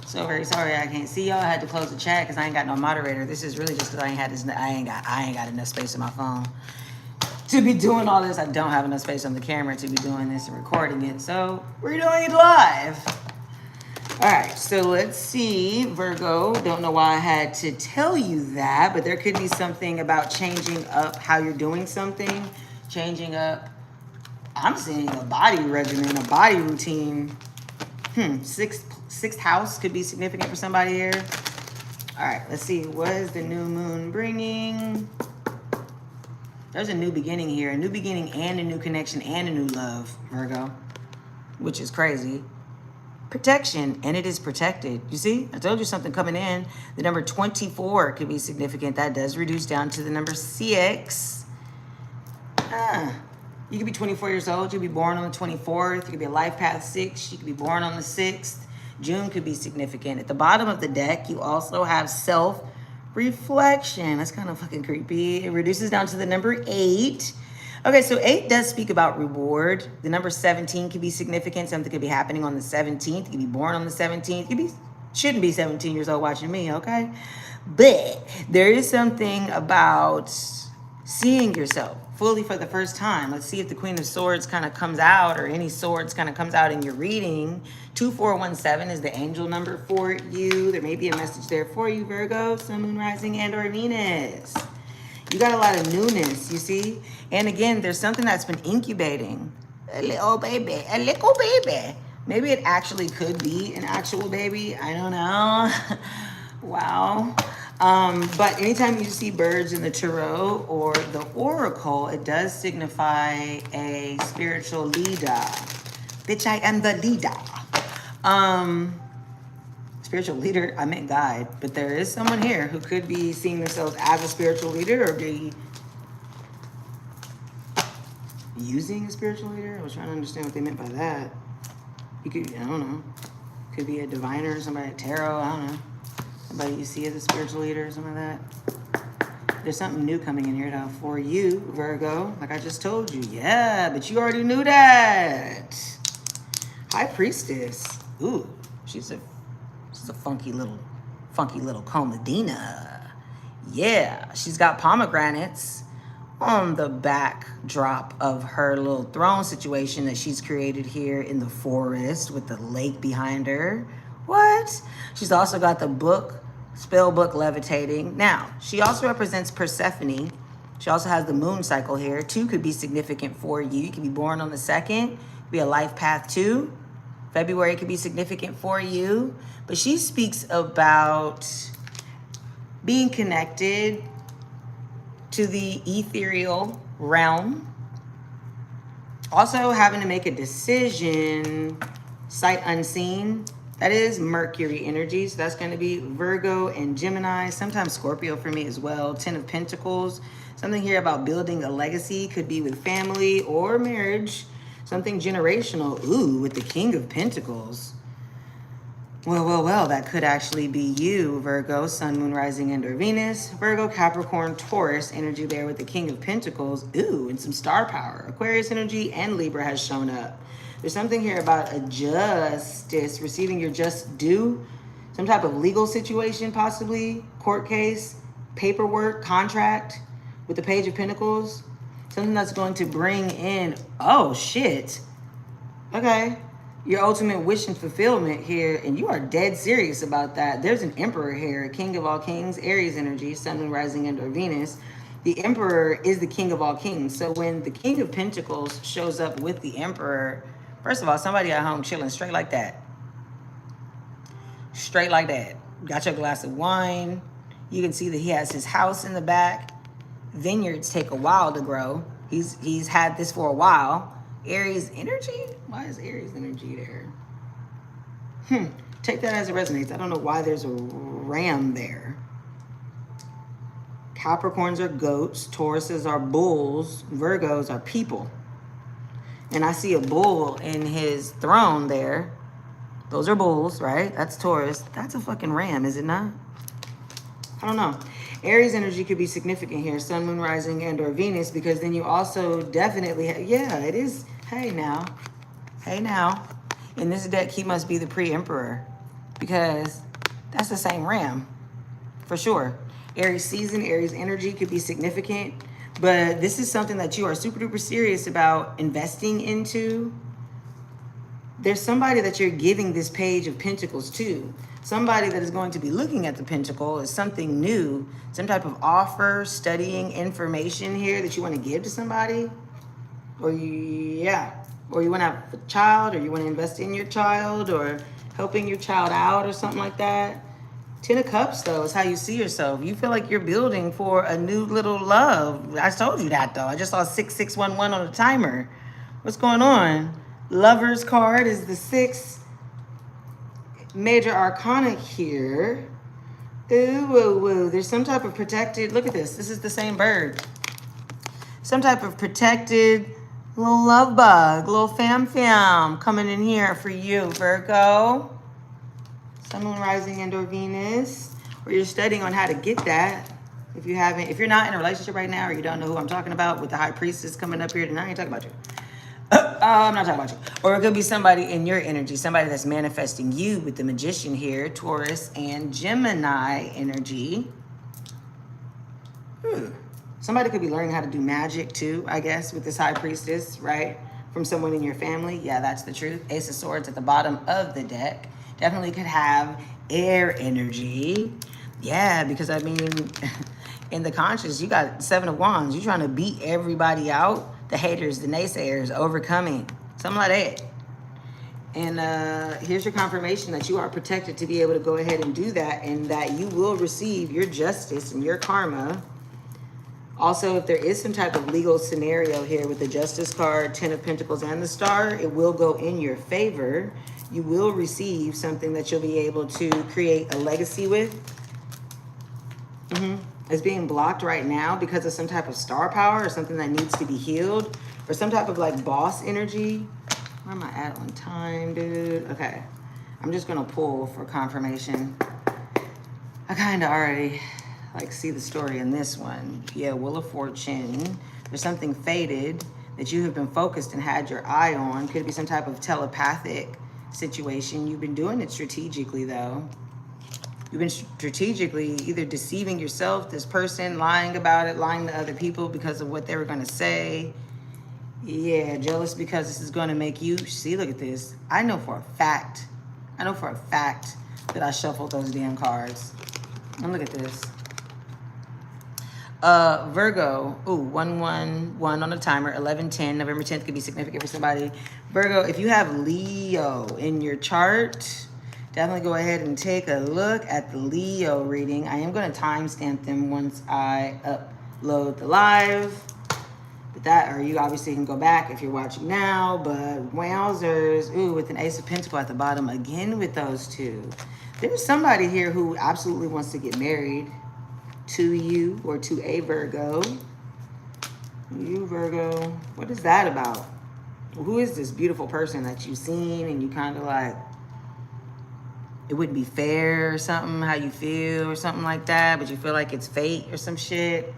A: So very sorry I can't see y'all. I had to close the chat because I ain't got no moderator. This is really just because I ain't got enough space on my phone to be doing all this. I don't have enough space on the camera to be doing this and recording it. So we're doing it live. All right, so let's see, Virgo. Don't know why I had to tell you that, but there could be something about changing up how you're doing something, changing up. I'm seeing a body regimen, a body routine. Sixth house could be significant for somebody here. All right, let's see. What is the new moon bringing? There's a new beginning here, a new beginning and a new connection and a new love, Virgo, which is crazy. Protection, and it is protected. You see, I told you something coming in. The number 24 could be significant. That does reduce down to the number 6. You could be 24 years old. You could be born on the 24th. You could be a life path 6. You could be born on the 6th. June could be significant. At the bottom of the deck, you also have self-reflection. That's kind of fucking creepy. It reduces down to the number 8. Okay, so 8 does speak about reward. The number 17 could be significant. Something could be happening on the 17th. You could be born on the 17th. Shouldn't be 17 years old watching me, okay? But there is something about seeing yourself fully for the first time. Let's see if the Queen of Swords kind of comes out, or any swords kind of comes out in your reading. 2417 is the angel number for you. There may be a message there for you, Virgo, Sun, Moon, Rising, and or Venus. You got a lot of newness, you see? And again, there's something that's been incubating. A little baby, a little baby. Maybe it actually could be an actual baby. I don't know. Wow. But anytime you see birds in the tarot or the oracle, it does signify a spiritual leader. Bitch, I am the leader. Spiritual leader, I meant guide, but there is someone here who could be seeing themselves as a spiritual leader or be using a spiritual leader. I was trying to understand what they meant by that. You could, I don't know, could be a diviner, somebody at tarot, I don't know. Somebody you see as a spiritual leader or something like that. There's something new coming in here though for you, Virgo, like I just told you. Yeah, but you already knew that. High Priestess. Ooh, she's a funky little comedina. Yeah, she's got pomegranates on the backdrop of her little throne situation that she's created here in the forest with the lake behind her. What? She's also got the book, spell book levitating. Now, she also represents Persephone. She also has the moon cycle here. 2 could be significant for you. You could be born on the 2nd, be a life path 2. February could be significant for you. But she speaks about being connected to the ethereal realm. Also having to make a decision, sight unseen. That is Mercury energy. So that's going to be Virgo and Gemini. Sometimes Scorpio for me as well. 10 of Pentacles. Something here about building a legacy. Could be with family or marriage. Something generational. Ooh, with the King of Pentacles. Well, that could actually be you, Virgo, Sun, Moon, Rising, and or Venus. Virgo, Capricorn, Taurus energy there with the King of Pentacles. Ooh, and some star power. Aquarius energy and Libra has shown up. There's something here about a justice, receiving your just due. Some type of legal situation, possibly. Court case, paperwork, contract with the Page of Pentacles. Something that's going to bring in, oh shit. Okay. Your ultimate wish and fulfillment here, and you are dead serious about that. There's an emperor here, a king of all kings, Aries energy, sun, moon, rising, and or Venus. The emperor is the king of all kings. So when the king of pentacles shows up with the emperor, first of all, somebody at home chilling straight like that. Straight like that. Got your glass of wine. You can see that he has his house in the back. Vineyards take a while to grow. He's had this for a while. Aries energy? Why is Aries energy there? Take that as it resonates. I don't know why there's a ram there. Capricorns are goats. Tauruses are bulls. Virgos are people. And I see a bull in his throne there. Those are bulls, right? That's Taurus. That's a fucking ram, is it not? I don't know. Aries energy could be significant here. Sun, moon, rising, and or Venus, because then you also definitely yeah, it is. Hey now. Hey now. In this deck, he must be the pre-emperor, because that's the same ram for sure. Aries season, Aries energy could be significant, but this is something that you are super duper serious about investing into. There's somebody that you're giving this page of pentacles to. Somebody that is going to be looking at the pentacle as something new, some type of offer, studying, information here that you want to give to somebody. Or you want to have a child, or you want to invest in your child, or helping your child out, or something like that. 10 of Cups, though, is how you see yourself. You feel like you're building for a new little love. I told you that, though. I just saw 6611 on the timer. What's going on? Lover's card is the 6th major arcana here. Ooh. There's some type of protected, look at this. This is the same bird. Some type of protected little love bug, little fam coming in here for you, Virgo. Sun, moon, rising, and or Venus. Or you're studying on how to get that. If you're not in a relationship right now, or you don't know who I'm talking about with the high priestess coming up here tonight, I ain't talking about you. I'm not talking about you. Or it could be somebody in your energy, somebody that's manifesting you with the magician here, Taurus and Gemini energy. Somebody could be learning how to do magic too, I guess, with this high priestess, right? From someone in your family. Yeah, that's the truth. Ace of Swords at the bottom of the deck. Definitely could have air energy. Yeah, because I mean, in the conscious, you got 7 of Wands. You're trying to beat everybody out. The haters, the naysayers, overcoming. Something like that. And here's your confirmation that you are protected to be able to go ahead and do that, and that you will receive your justice and your karma. Also, if there is some type of legal scenario here with the Justice card, 10 of Pentacles, and the Star, it will go in your favor. You will receive something that you'll be able to create a legacy with. It's being blocked right now because of some type of star power or something that needs to be healed, or some type of like boss energy. Where am I at on time, dude? Okay. I'm just going to pull for confirmation. I kind of already like see the story in this one. Yeah, Wheel of Fortune. There's something fated that you have been focused and had your eye on. Could be some type of telepathic situation. You've been doing it strategically, though. You've been strategically either deceiving yourself, this person, lying about it, lying to other people because of what they were going to say. Yeah, jealous because this is going to make you... See, look at this. I know for a fact that I shuffled those damn cards. And look at this. Virgo, 111 on the timer, 11/10, November 10th could be significant for somebody. Virgo, if you have Leo in your chart, definitely go ahead and take a look at the Leo reading. I am going to timestamp them once I upload the live. But that, or you obviously can go back if you're watching now, but wowzers, with an Ace of Pentacles at the bottom, again with those two. There's somebody here who absolutely wants to get married to you or to a Virgo. You, Virgo, what is that about? Who is this beautiful person that you've seen and you kind of like, it wouldn't be fair or something, how you feel or something like that, but you feel like it's fate or some shit.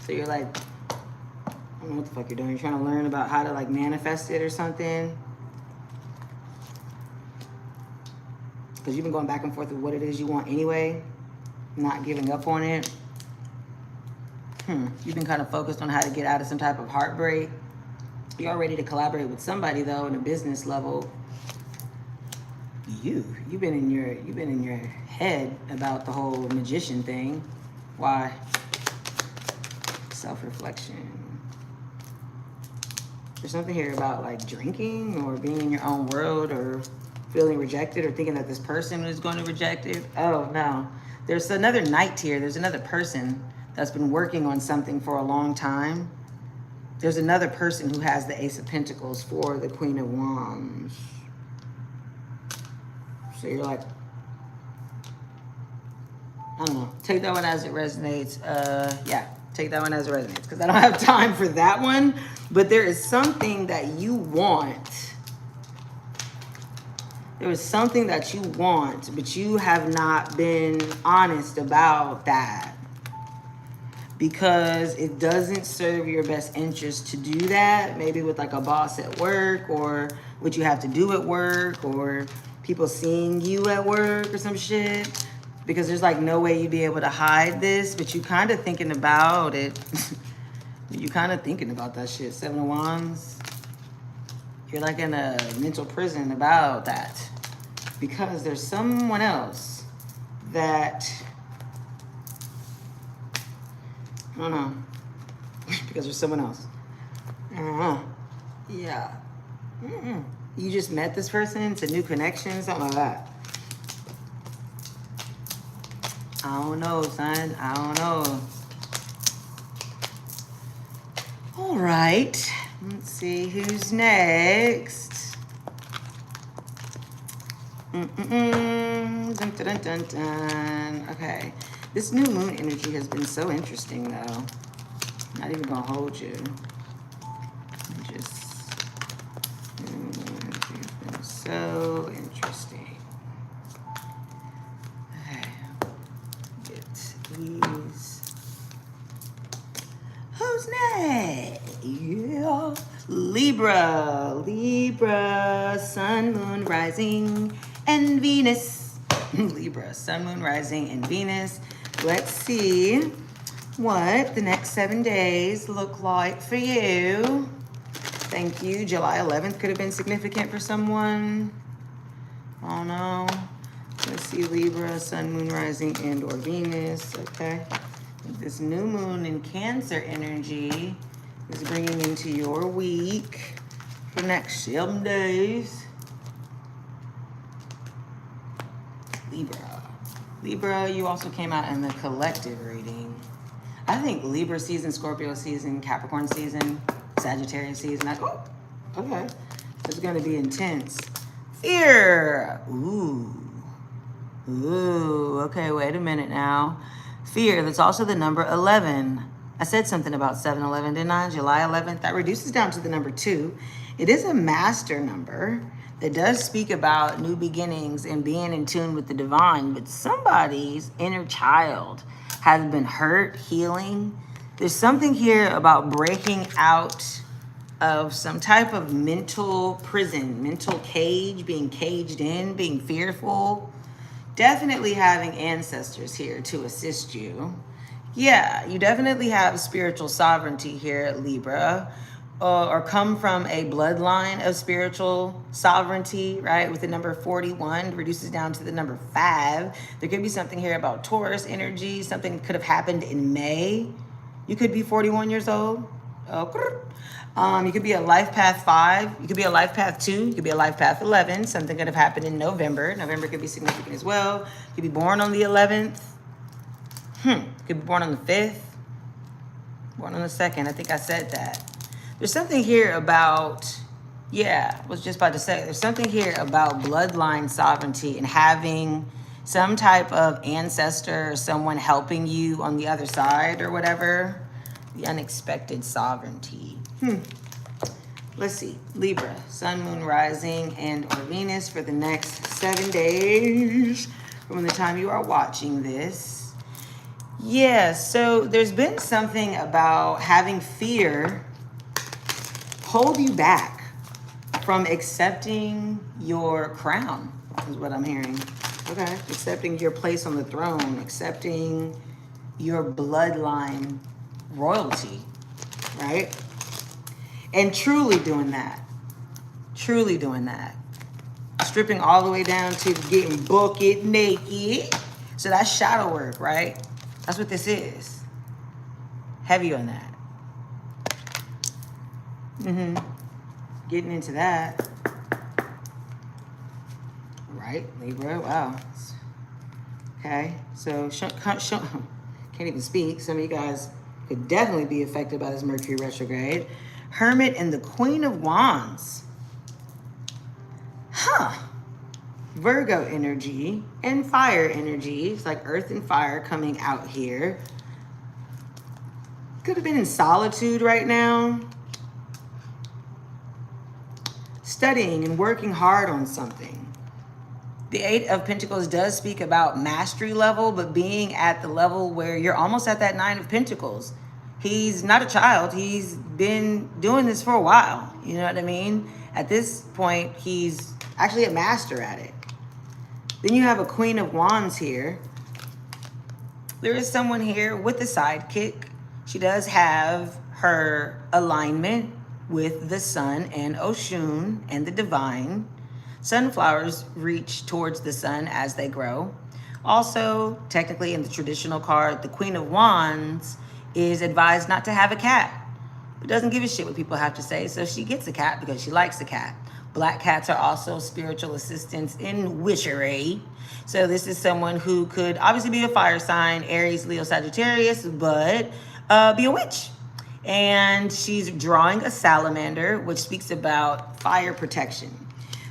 A: So you're like, I don't know what the fuck you're doing. You're trying to learn about how to like manifest it or something. Because you've been going back and forth with what it is you want anyway, not giving up on it. You've been kind of focused on how to get out of some type of heartbreak. You're ready to collaborate with somebody, though, on a business level. You've been in your head about the whole magician thing. Why? Self-reflection. There's something here about like drinking or being in your own world or feeling rejected or thinking that this person is going to reject it. Oh no. There's another knight here. There's another person that's been working on something for a long time. There's another person who has the Ace of Pentacles for the Queen of Wands. So you're like, I don't know. Take that one as it resonates. Yeah, take that one as it resonates because I don't have time for that one. But there is something that you want. There is something that you want, but you have not been honest about that because it doesn't serve your best interest to do that. Maybe with like a boss at work or what you have to do at work or people seeing you at work or some shit, because there's like no way you'd be able to hide this, but you kind of thinking about it. You kind of thinking about that shit. Seven of Wands. You're like in a mental prison about that because there's someone else that, I don't know, because there's someone else. Yeah. You just met this person, it's a new connection, something like that. I don't know, son. I don't know. All right. Let's see who's next. Dun, dun, dun, dun, dun. Okay. This new moon energy has been so interesting, though. I'm not even going to hold you. So interesting. Okay. Get these. Who's next? Yeah. Libra. Libra. Sun, moon, rising, and Venus. Libra. Sun, moon, rising, and Venus. Let's see what the next 7 days look like for you. Thank you. July 11th could have been significant for someone. I don't know. Let's see, Libra, Sun, Moon, Rising, and or Venus. Okay. This new moon in Cancer energy is bringing into your week for the next 7 days. Libra. Libra, you also came out in the collective reading. I think Libra season, Scorpio season, Capricorn season, Sagittarius season. Oh, okay. It's going to be intense. Fear. Ooh. Okay, wait a minute now. Fear, that's also the number 11. I said something about 7-11, didn't I? July 11th. That reduces down to the number 2. It is a master number that does speak about new beginnings and being in tune with the divine, but somebody's inner child has been hurt, healing. There's something here about breaking out of some type of mental prison, mental cage, being caged in, being fearful. Definitely having ancestors here to assist you. Yeah, you definitely have spiritual sovereignty here, Libra, or come from a bloodline of spiritual sovereignty, right? With the number 41 reduces down to the number 5. There could be something here about Taurus energy. Something could have happened in May. You could be 41 years old. You could be a life path 5. You could be a life path 2. You could be a life path 11. Something could have happened in November. November could be significant as well. You could be born on the 11th. You could be born on the 5th. Born on the 2nd. I think I said that. There's something here about, I was just about to say, there's something here about bloodline sovereignty and having some type of ancestor or someone helping you on the other side or whatever. The unexpected sovereignty. Let's see. Libra, Sun, Moon, Rising, and or Venus for the next 7 days from the time you are watching this. Yeah, so there's been something about having fear hold you back from accepting your crown, is what I'm hearing. Okay, accepting your place on the throne, accepting your bloodline royalty, right? And truly doing that, stripping all the way down to getting bucket naked. So that's shadow work, right? That's what this is. Heavy on that. Getting into that. Right, Libra, wow. Okay, so can't even speak. Some of you guys could definitely be affected by this Mercury retrograde. Hermit and the Queen of Wands. Virgo energy and fire energy. It's like earth and fire coming out here. Could have been in solitude right now. Studying and working hard on something. The Eight of Pentacles does speak about mastery level, but being at the level where you're almost at that Nine of Pentacles. He's not a child. He's been doing this for a while. You know what I mean? At this point, he's actually a master at it. Then you have a Queen of Wands here. There is someone here with a sidekick. She does have her alignment with the sun and Oshun and the divine. Sunflowers reach towards the sun as they grow. Also, technically in the traditional card, the Queen of Wands is advised not to have a cat, but doesn't give a shit what people have to say. So she gets a cat because she likes a cat. Black cats are also spiritual assistants in witchery. So this is someone who could obviously be a fire sign, Aries, Leo, Sagittarius, but be a witch. And she's drawing a salamander, which speaks about fire protection.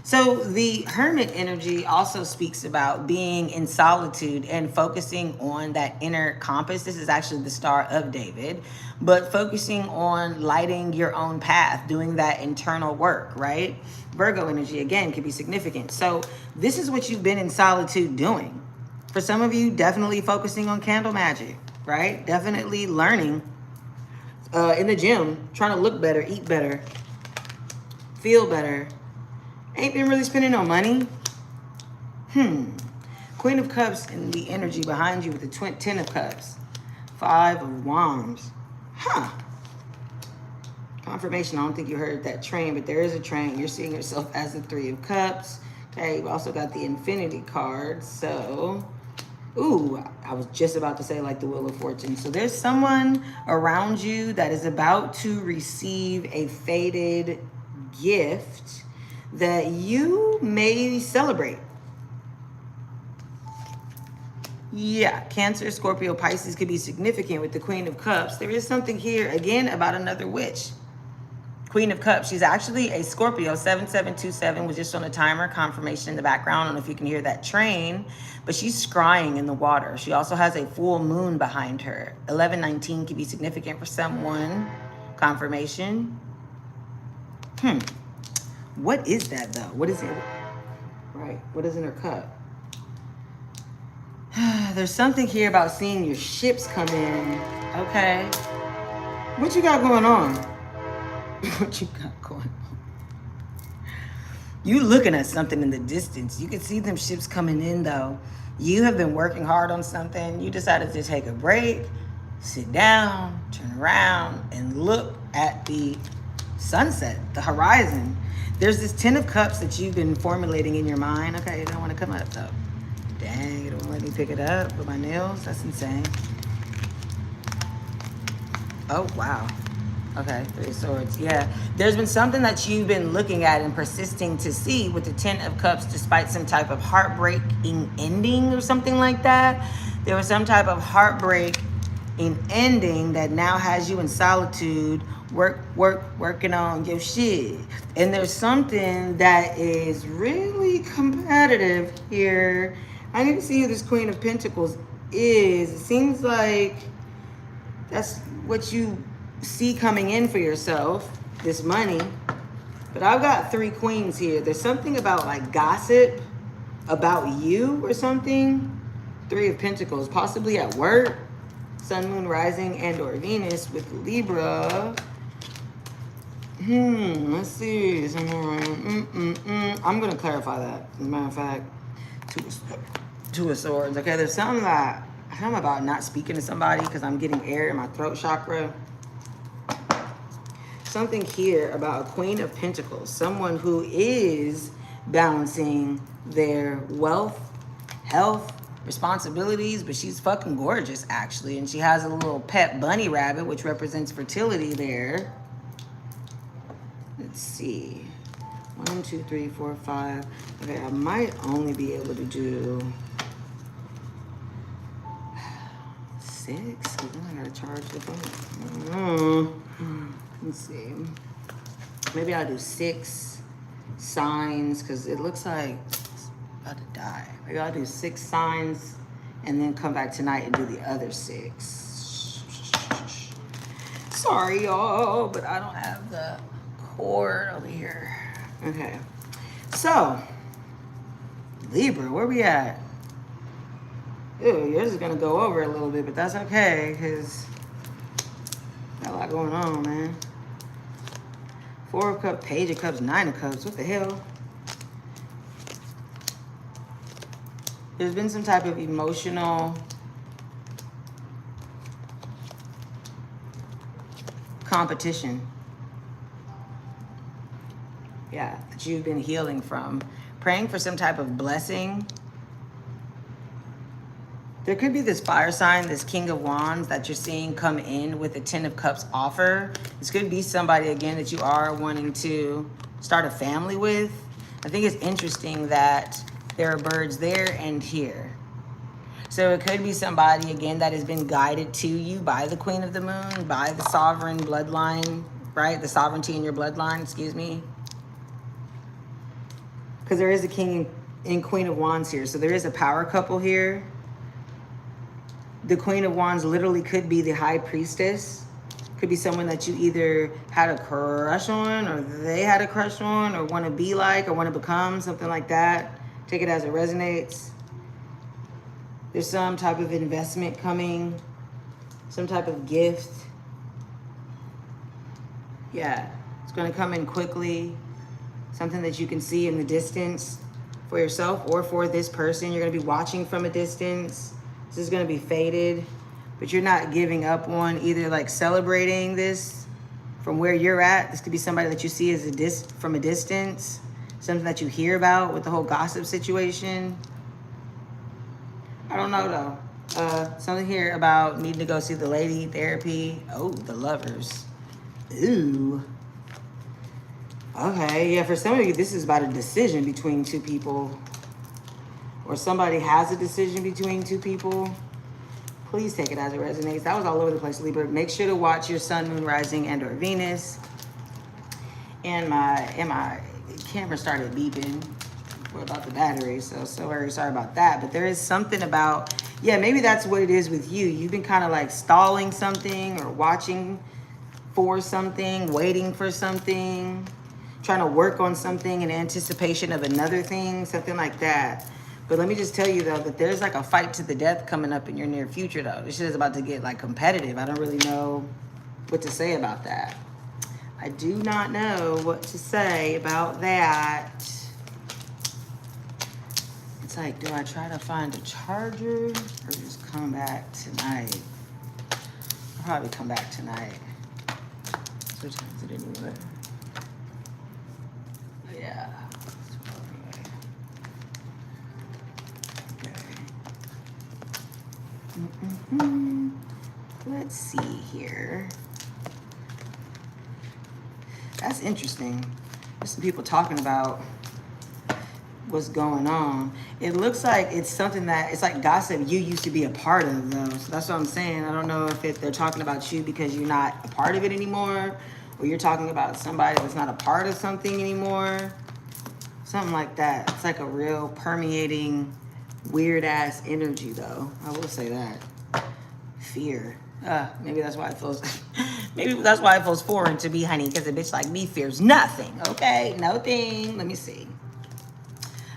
A: So the Hermit energy also speaks about being in solitude and focusing on that inner compass. This is actually the Star of David, but focusing on lighting your own path, doing that internal work, right? Virgo energy, again, can be significant. So this is what you've been in solitude doing. For some of you, definitely focusing on candle magic, right? Definitely learning in the gym, trying to look better, eat better, feel better. Ain't been really spending no money. Queen of Cups and the energy behind you with the 10 of Cups. 5 of Wands. Confirmation, I don't think you heard that train, but there is a train. You're seeing yourself as the 3 of Cups. Okay, you've also got the Infinity card. So, ooh, I was just about to say like the Wheel of Fortune. So there's someone around you that is about to receive a fated gift that you may celebrate. Yeah, Cancer, Scorpio, Pisces could be significant with the Queen of Cups. There is something here, again, about another witch. Queen of Cups, she's actually a Scorpio. 7727 was just on a timer. Confirmation in the background. I don't know if you can hear that train, but she's scrying in the water. She also has a full moon behind her. 1119 could be significant for someone. Confirmation. What is that, though? What is it? Right. What is in her cup? There's something here about seeing your ships come in. Okay. What you got going on? What you got going on? You looking at something in the distance. You can see them ships coming in, though. You have been working hard on something. You decided to take a break, sit down, turn around, and look at the sunset, the horizon. There's this 10 of Cups that you've been formulating in your mind. Okay, it don't want to come up, though. Dang, it don't let me pick it up with my nails. That's insane. Oh, wow. Okay, 3 of Swords. Yeah, there's been something that you've been looking at and persisting to see with the 10 of Cups, despite some type of heartbreaking ending or something like that. There was some type of heartbreak in ending that now has you in solitude, working on your shit. And there's something that is really competitive here. I need to see who this Queen of Pentacles is. It seems like that's what you see coming in for yourself, this money. But I've got 3 queens here. There's something about like gossip about you or something. 3 of Pentacles, possibly at work. Sun, Moon, Rising, and or Venus with Libra. Let's see. I'm going to clarify that. As a matter of fact, 2 of Swords. Okay, there's something about not speaking to somebody because I'm getting air in my throat chakra. Something here about a Queen of Pentacles. Someone who is balancing their wealth, health, responsibilities, but she's fucking gorgeous actually. And she has a little pet bunny rabbit, which represents fertility there. Let's see. 1, 2, 3, 4, 5. Okay, I might only be able to do 6. Because then I gotta charge the phone. Let's see. Maybe I'll do 6 signs because it looks like it's about to die. Maybe I'll do 6 signs and then come back tonight and do the other 6. Sorry, y'all, but I don't have the cord over here. Okay, so Libra, where we at? Ew, yours is gonna go over a little bit, but that's okay because got a lot going on, man. 4 of Cups, Page of Cups, 9 of Cups. What the hell? There's been some type of emotional competition. Yeah, that you've been healing from. Praying for some type of blessing. There could be this fire sign, this King of Wands that you're seeing come in with a 10 of Cups offer. This could be somebody, again, that you are wanting to start a family with. I think it's interesting that there are birds there and here. So it could be somebody, again, that has been guided to you by the Queen of the Moon, by the sovereign bloodline, right? The sovereignty in your bloodline, excuse me. Because there is a King and Queen of Wands here. So there is a power couple here. The Queen of Wands literally could be the High Priestess. Could be someone that you either had a crush on or they had a crush on or want to be like or want to become, something like that. Take it as it resonates. There's some type of investment coming, some type of gift. Yeah, it's going to come in quickly. Something that you can see in the distance for yourself or for this person. You're going to be watching from a distance. This is going to be faded, but you're not giving up on either like celebrating this from where you're at. This could be somebody that you see as from a distance, something that you hear about with the whole gossip situation. I don't know though. Something here about needing to go see the lady, therapy. Oh, the Lovers. Ooh. Okay, yeah, for some of you, this is about a decision between 2 people. Or somebody has a decision between 2 people. Please take it as it resonates. That was all over the place, Libra. Make sure to watch your Sun, Moon, Rising, and or Venus. And my camera started beeping about the battery, so very sorry about that. But there is something about, yeah, maybe that's what it is with you. You've been kind of like stalling something or watching for something, waiting for something, trying to work on something in anticipation of another thing, something like that. But let me just tell you, though, that there's like a fight to the death coming up in your near future, though. This shit is about to get like competitive. I don't really know what to say about that. I do not know what to say about that. It's like, do I try to find a charger or just come back tonight? I'll probably come back tonight. What time is it anyway? Yeah. Let's see here. That's interesting. There's some people talking about what's going on. It looks like it's something that, it's like gossip you used to be a part of, though. So that's what I'm saying. I don't know if they're talking about you because you're not a part of it anymore, or you're talking about somebody that's not a part of something anymore. Something like that. It's like a real permeating, weird-ass energy, though. I will say that. Fear. Maybe that's why it feels maybe that's why it feels foreign to me, honey, because a bitch like me fears nothing. Okay, no thing. Let me see.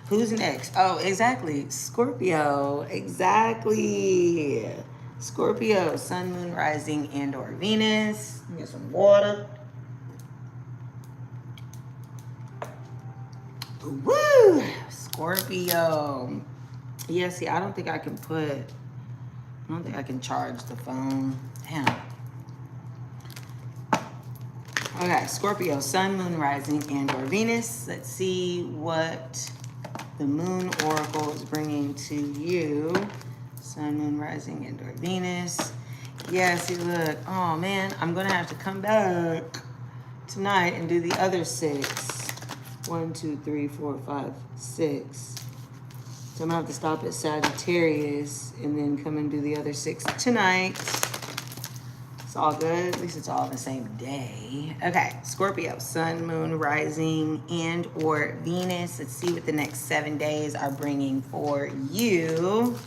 A: Who's next? Oh, exactly. Scorpio. Exactly. Scorpio, Sun, Moon, Rising, and or Venus. Get some water. Woo! Scorpio. Yeah, see, I don't think I can charge the phone. Damn. Okay, Scorpio, Sun, Moon, Rising, and or Venus. Let's see what the Moon Oracle is bringing to you. Sun, Moon, Rising, and or Venus. Yeah, see, look. Oh, man, I'm going to have to come back tonight and do the other 6. 1, 2, 3, 4, 5, 6. So I'm going to have to stop at Sagittarius and then come and do the other 6 tonight. It's all good. At least it's all the same day. Okay, Scorpio, Sun, Moon, Rising, and or Venus. Let's see what the next 7 days are bringing for you.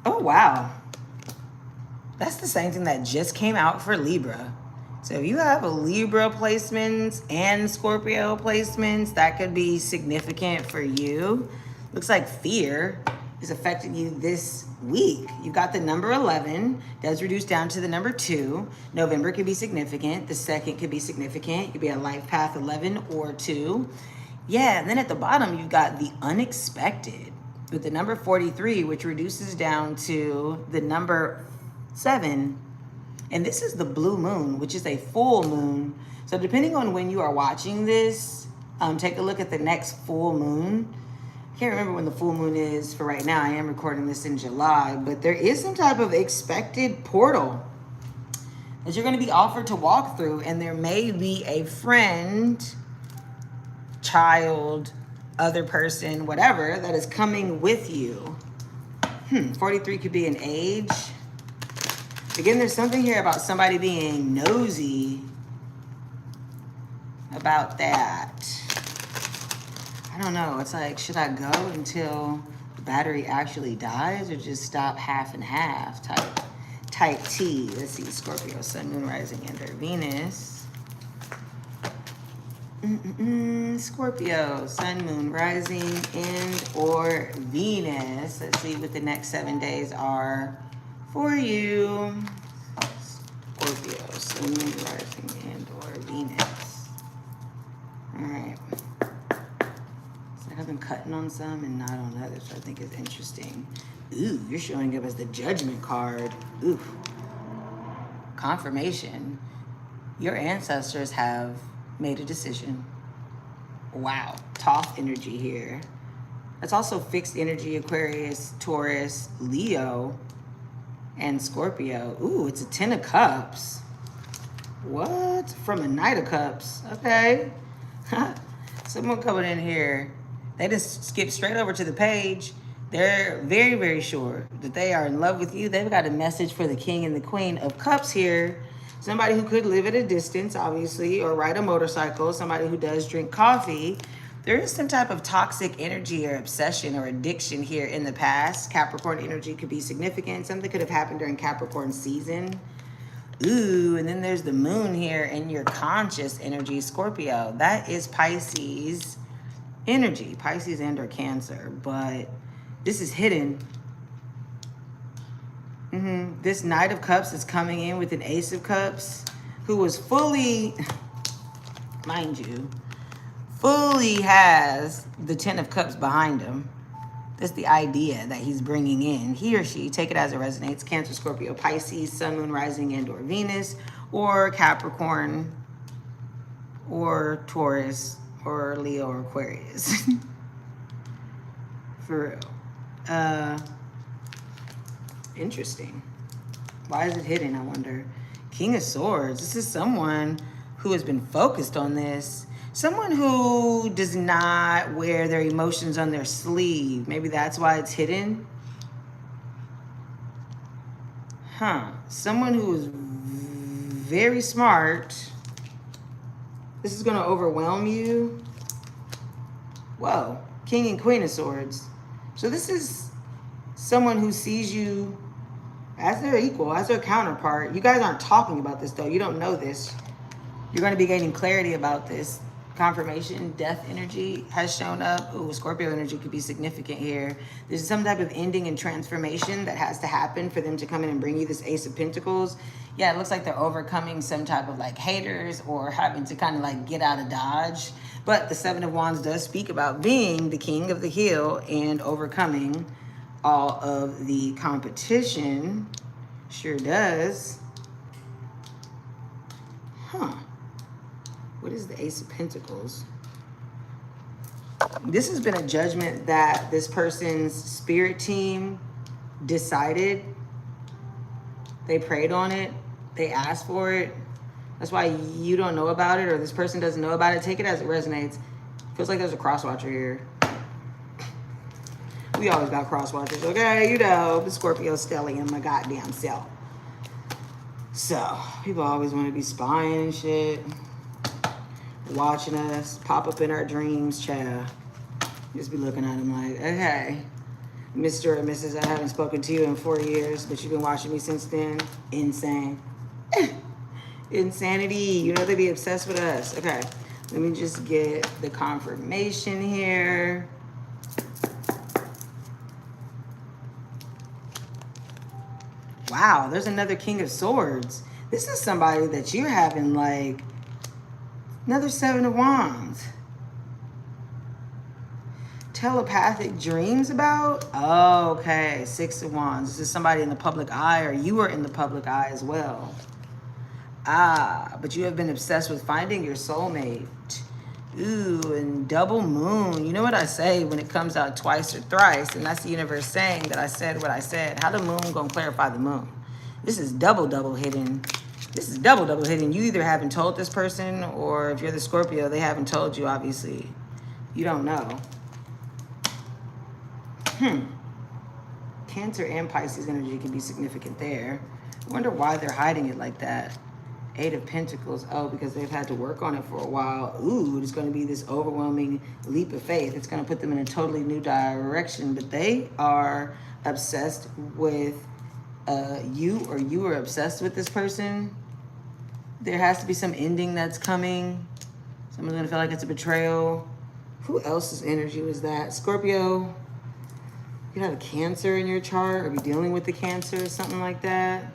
A: Oh, wow. That's the same thing that just came out for Libra. So if you have a Libra placements and Scorpio placements, that could be significant for you. Looks like fear is affecting you this week. You've got the number 11, does reduce down to the number 2. November could be significant. The 2nd could be significant. It could be a life path 11 or 2. Yeah, and then at the bottom, you've got the unexpected with the number 43, which reduces down to the number 7. And this is the blue moon, which is a full moon. So depending on when you are watching this, take a look at the next full moon. I can't remember when the full moon is for right now. I am recording this in July, but there is some type of expected portal that you're going to be offered to walk through, and there may be a friend, child, other person, whatever, that is coming with you. 43 could be an age. Again, there's something here about somebody being nosy about that. I don't know. It's like, should I go until the battery actually dies or just stop half and half type T? Let's see, Scorpio, Sun, Moon, Rising, and or Venus. Scorpio, Sun, Moon, Rising, and or Venus. Let's see what the next 7 days are for you. Scorpio, Sun, Moon, Rising, and or Venus. All right. I've been cutting on some and not on others, which I think is interesting. Ooh, you're showing up as the Judgment card. Ooh. Confirmation. Your ancestors have made a decision. Wow. Tough energy here. That's also fixed energy, Aquarius, Taurus, Leo, and Scorpio. Ooh, it's a 10 of Cups. What? From a Knight of Cups. Okay. Someone coming in here. They just skip straight over to the page. They're very, very sure that they are in love with you. They've got a message for the King and the Queen of Cups here. Somebody who could live at a distance, obviously, or ride a motorcycle. Somebody who does drink coffee. There is some type of toxic energy or obsession or addiction here in the past. Capricorn energy could be significant. Something could have happened during Capricorn season. Ooh, and then there's the moon here in your conscious energy, Scorpio. That is Pisces energy, Pisces and or Cancer, but this is hidden. This Knight of Cups is coming in with an Ace of Cups, who was fully, mind you, fully has the 10 of Cups behind him. That's the idea that he's bringing in. He or she, take it as it resonates, Cancer, Scorpio, Pisces, Sun, Moon, Rising, and or Venus, or Capricorn, or Taurus, or Leo, or Aquarius. For real. Interesting. Why is it hidden, I wonder? King of Swords. This is someone who has been focused on this. Someone who does not wear their emotions on their sleeve. Maybe that's why it's hidden. Someone who is very smart. This is going to overwhelm you. Whoa. King and Queen of Swords. So this is someone who sees you as their equal, as their counterpart. You guys aren't talking about this, though. You don't know this. You're going to be gaining clarity about this. Confirmation, death energy has shown up. Ooh, Scorpio energy could be significant here. There's some type of ending and transformation that has to happen for them to come in and bring you this Ace of Pentacles. Yeah, it looks like they're overcoming some type of like haters or having to kind of like get out of Dodge. But the 7 of Wands does speak about being the king of the hill and overcoming all of the competition. Sure does. Huh. What is the Ace of Pentacles? This has been a judgment that this person's spirit team decided. They prayed on it. They asked for it. That's why you don't know about it, or this person doesn't know about it. Take it as it resonates. Feels like there's a cross-watcher here. We always got cross-watchers, okay? You know, the Scorpio stellium, my goddamn self. So, people always want to be spying and shit. Watching us, pop up in our dreams, child. Just be looking at them like, okay, Mr. or Mrs., I haven't spoken to you in 4 years, but you've been watching me since then. Insane. Insanity. You know they be obsessed with us. Okay, let me just get the confirmation here. Wow, there's another King of Swords. This is somebody that you're having like another Seven of Wands. Telepathic dreams about? Oh, okay, Six of Wands. This is somebody in the public eye, or you are in the public eye as well. Ah, but you have been obsessed with finding your soulmate. Ooh, and double moon. You know what I say when it comes out twice or thrice, and that's the universe saying that I said what I said. How the moon gonna clarify the moon? This is double hidden. This is double hidden. You either haven't told this person, or if you're the Scorpio, they haven't told you, obviously. You don't know. Cancer and Pisces energy can be significant there. I wonder why they're hiding it like that. Eight of Pentacles. Oh, because they've had to work on it for a while. Ooh, it's going to be this overwhelming leap of faith. It's going to put them in a totally new direction. But they are obsessed with you, or you are obsessed with this person. There has to be some ending that's coming. Someone's going to feel like it's a betrayal. Who else's energy was that? Scorpio. You have a Cancer in your chart, or be dealing with the Cancer or something like that.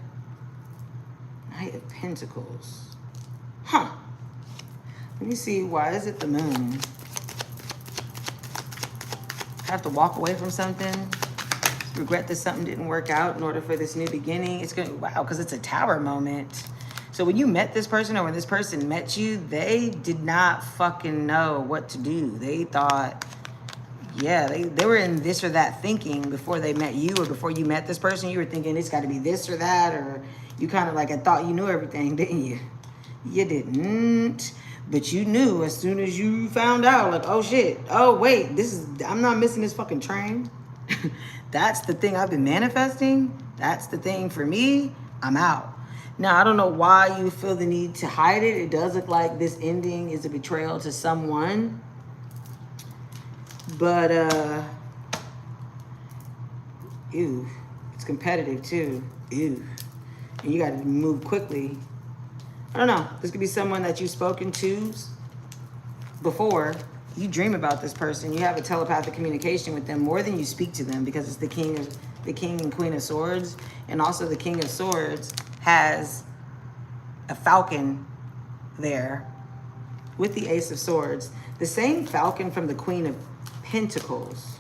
A: Knight of Pentacles. Huh. Let me see. Why is it the moon? Have to walk away from something. Regret that something didn't work out in order for this new beginning. It's going to, wow, because it's a Tower moment. So when you met this person, or when this person met you, they did not fucking know what to do. They thought, yeah, they were in this or that thinking before they met you, or before you met this person. You were thinking it's got to be this or that, or you kind of like, I thought you knew everything, didn't you? You didn't, but you knew as soon as you found out, like, oh shit, oh wait, I'm not missing this fucking train. That's the thing I've been manifesting. That's the thing for me. I'm out. Now, I don't know why you feel the need to hide it. It does look like this ending is a betrayal to someone. But, ew, it's competitive too. Ew. And you got to move quickly. I don't know. This could be someone that you've spoken to before. You dream about this person. You have a telepathic communication with them more than you speak to them, because it's the King and Queen of Swords. And also the King of Swords has a falcon there with the Ace of Swords. The same falcon from the Queen of Pentacles.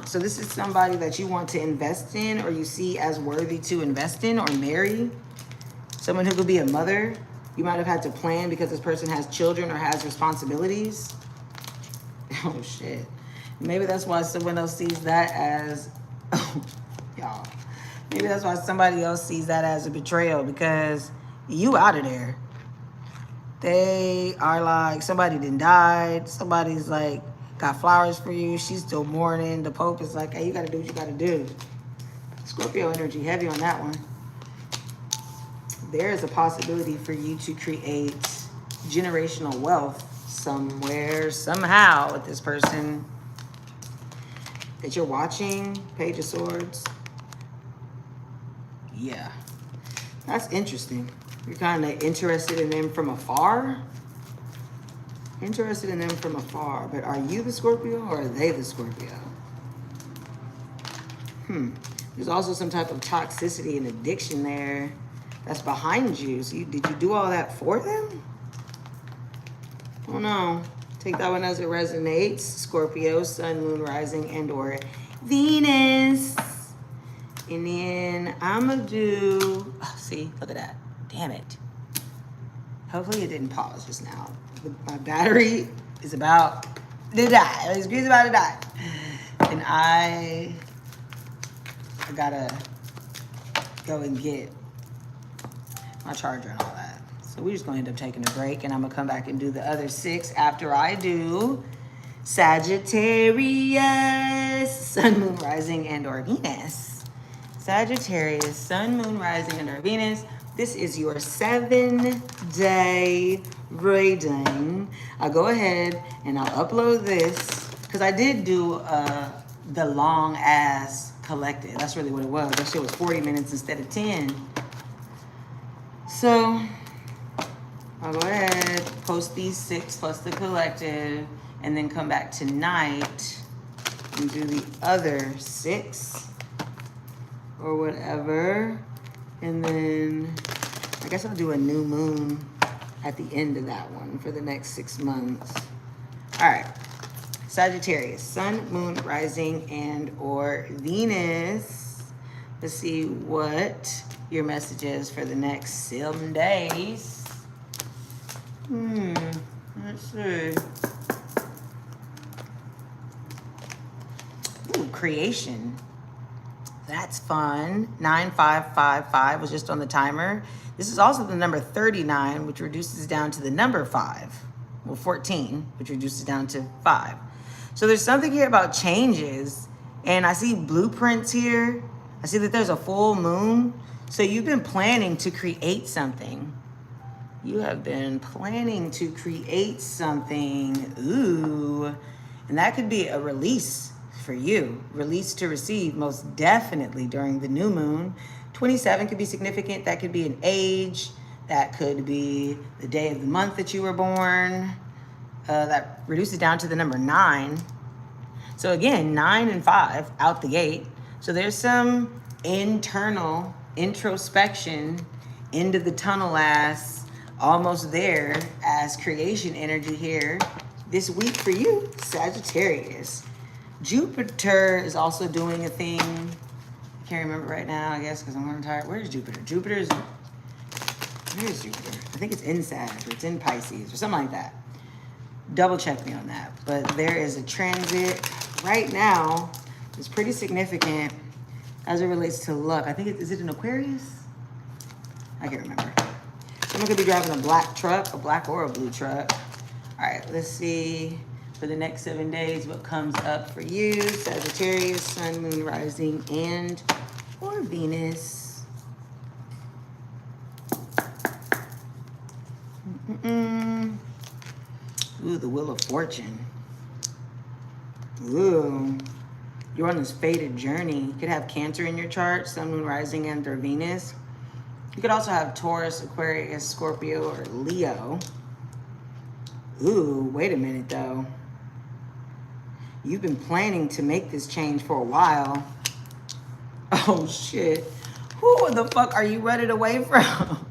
A: So this is somebody that you want to invest in, or you see as worthy to invest in or marry. Someone who could be a mother. You might have had to plan because this person has children or has responsibilities. Oh shit. Maybe that's why someone else sees that as, oh, y'all. Maybe that's why somebody else sees that as a betrayal, because you out of there. They are like, somebody done died. Somebody's like, got flowers for you. She's still mourning. The Pope is like, hey, you got to do what you got to do. Scorpio energy, heavy on that one. There is a possibility for you to create generational wealth somewhere, somehow, with this person that you're watching. Page of Swords. Yeah. That's interesting. You're kind of interested in them from afar. Interested in them from afar. But are you the Scorpio, or are they the Scorpio? There's also some type of toxicity and addiction there that's behind you. So did you do all that for them? Oh no. Take that one as it resonates. Scorpio, Sun, Moon, Rising, and or Venus. And then I'm gonna do, oh, see, look at that. Damn it. Hopefully it didn't pause just now. My battery is about to die. My screen's about to die. And I gotta go and get my charger and all that. So we're just gonna end up taking a break, and I'm gonna come back and do the other 6 after I do Sagittarius, Sun, Moon, Rising, and or Venus. Sagittarius, Sun, Moon, Rising, and or Venus. This is your 7-day reading. I'll go ahead and I'll upload this because I did do the long ass collective. That's really what it was. That shit was 40 minutes instead of 10. So I'll go ahead, post these 6 plus the collective, and then come back tonight and do the other 6 or whatever. And then I guess I'll do a new moon at the end of that one for the next 6 months. All right, Sagittarius, Sun, Moon, Rising, and or Venus. Let's see what your message is for the next 7 days. Let's see. Ooh, creation. That's fun. 9555 was just on the timer. This is also the number 39, which reduces down to the number 5. Well, 14, which reduces down to 5. So there's something here about changes. And I see blueprints here. I see that there's a full moon. So you've been planning to create something. You have been planning to create something. Ooh. And that could be a release for you. Release to receive, most definitely during the new moon. 27 could be significant. That could be an age. That could be the day of the month that you were born. That reduces down to the number 9. So again, 9 and 5 out the gate. So there's some internal introspection, into the tunnel ass, almost there as creation energy here this week for you, Sagittarius. Jupiter is also doing a thing. I can't remember right now, I guess, because I'm kind of tired. Where's Jupiter? Where is Jupiter? I think it's in Sag, or it's in Pisces, or something like that. Double check me on that. But there is a transit right now. It's pretty significant as it relates to luck. I think is it an Aquarius? I can't remember. Someone could be driving a black truck, a black or a blue truck. All right, let's see for the next 7 days what comes up for you, Sagittarius, Sun, Moon, Rising, and or Venus. Ooh, the Wheel of Fortune. Ooh, you're on this fated journey. You could have Cancer in your chart, Sun, Moon, Rising, and or Venus. You could also have Taurus, Aquarius, Scorpio, or Leo. Ooh, wait a minute though. You've been planning to make this change for a while. Oh shit. Who the fuck are you running away from?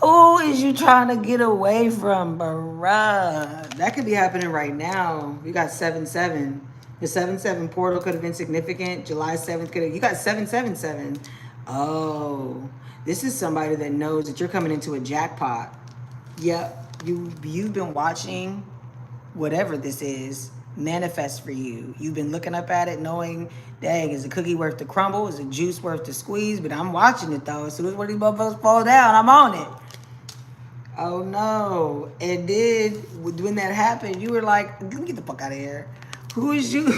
A: Who is you trying to get away from, bruh? That could be happening right now. You got 7-7. The 7-7 portal could have been significant. July 7th could have, you got 7-7-7. Oh, this is somebody that knows that you're coming into a jackpot. Yep, you've been watching whatever this is manifest for you. You've been looking up at it knowing, dang, is a cookie worth the crumble? Is a juice worth the squeeze? But I'm watching it though. As soon as one of these motherfuckers fall down, I'm on it. Oh no. And then when that happened, you were like, let me get the fuck out of here. Who is you?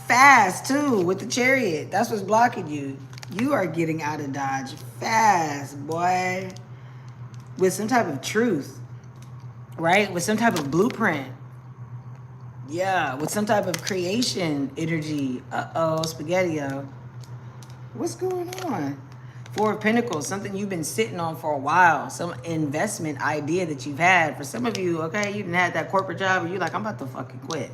A: Fast too, with the chariot. That's what's blocking you. You are getting out of Dodge fast, boy. With some type of truth, right? With some type of blueprint. Yeah, with some type of creation energy. Uh-oh, Spaghetti-O. What's going on? 4 of Pentacles, something you've been sitting on for a while. Some investment idea that you've had. For some of you, okay, you didn't have that corporate job where you're like, I'm about to fucking quit.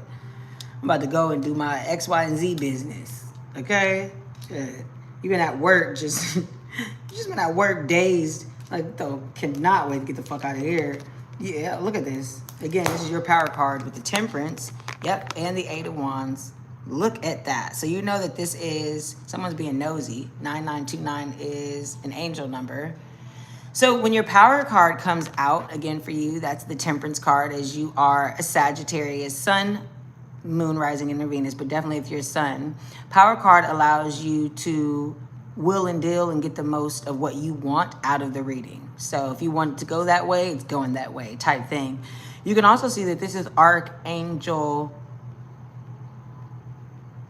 A: I'm about to go and do my X, Y, and Z business. Okay? Good. You've been at work you just been at work dazed Like, though, cannot wait to get the fuck out of here. Yeah, look at this. Again, this is your power card with the Temperance. Yep, and the Eight of Wands. Look at that. So you know that this is, someone's being nosy. 9929 is an angel number. So when your power card comes out, again for you, that's the Temperance card, as you are a Sagittarius, Sun, Moon, Rising, and Venus, but definitely if you're Sun. Power card allows you to will and deal and get the most of what you want out of the reading. So if you want it to go that way, it's going that way type thing. You can also see that this is Archangel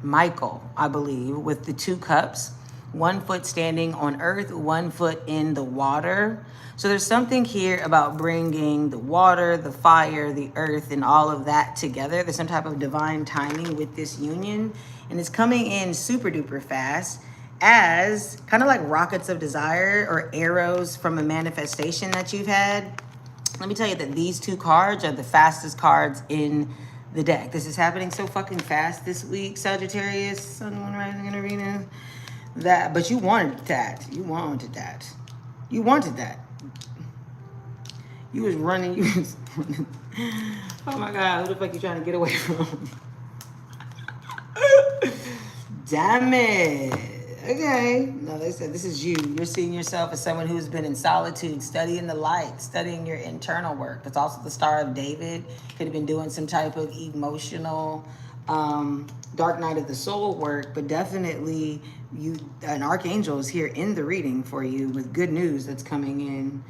A: Michael, I believe, with the 2 cups. 1 foot standing on earth, 1 foot in the water. So there's something here about bringing the water, the fire, the earth, and all of that together. There's some type of divine timing with this union, and it's coming in super duper fast as kind of like rockets of desire or arrows from a manifestation that you've had. Let me tell you that these 2 cards are the fastest cards in the deck. This is happening so fucking fast this week, Sagittarius, Sun, Moon, Rising, and Venus. That, but you wanted that. You wanted that. You wanted that. You was running. You was running. Oh my God, who the fuck you trying to get away from? Damn it. Okay. No, they said this is you. You're seeing yourself as someone who's been in solitude, studying the light, studying your internal work. That's also the Star of David. Could have been doing some type of emotional dark night of the soul work, but definitely an archangel is here in the reading for you with good news that's coming in.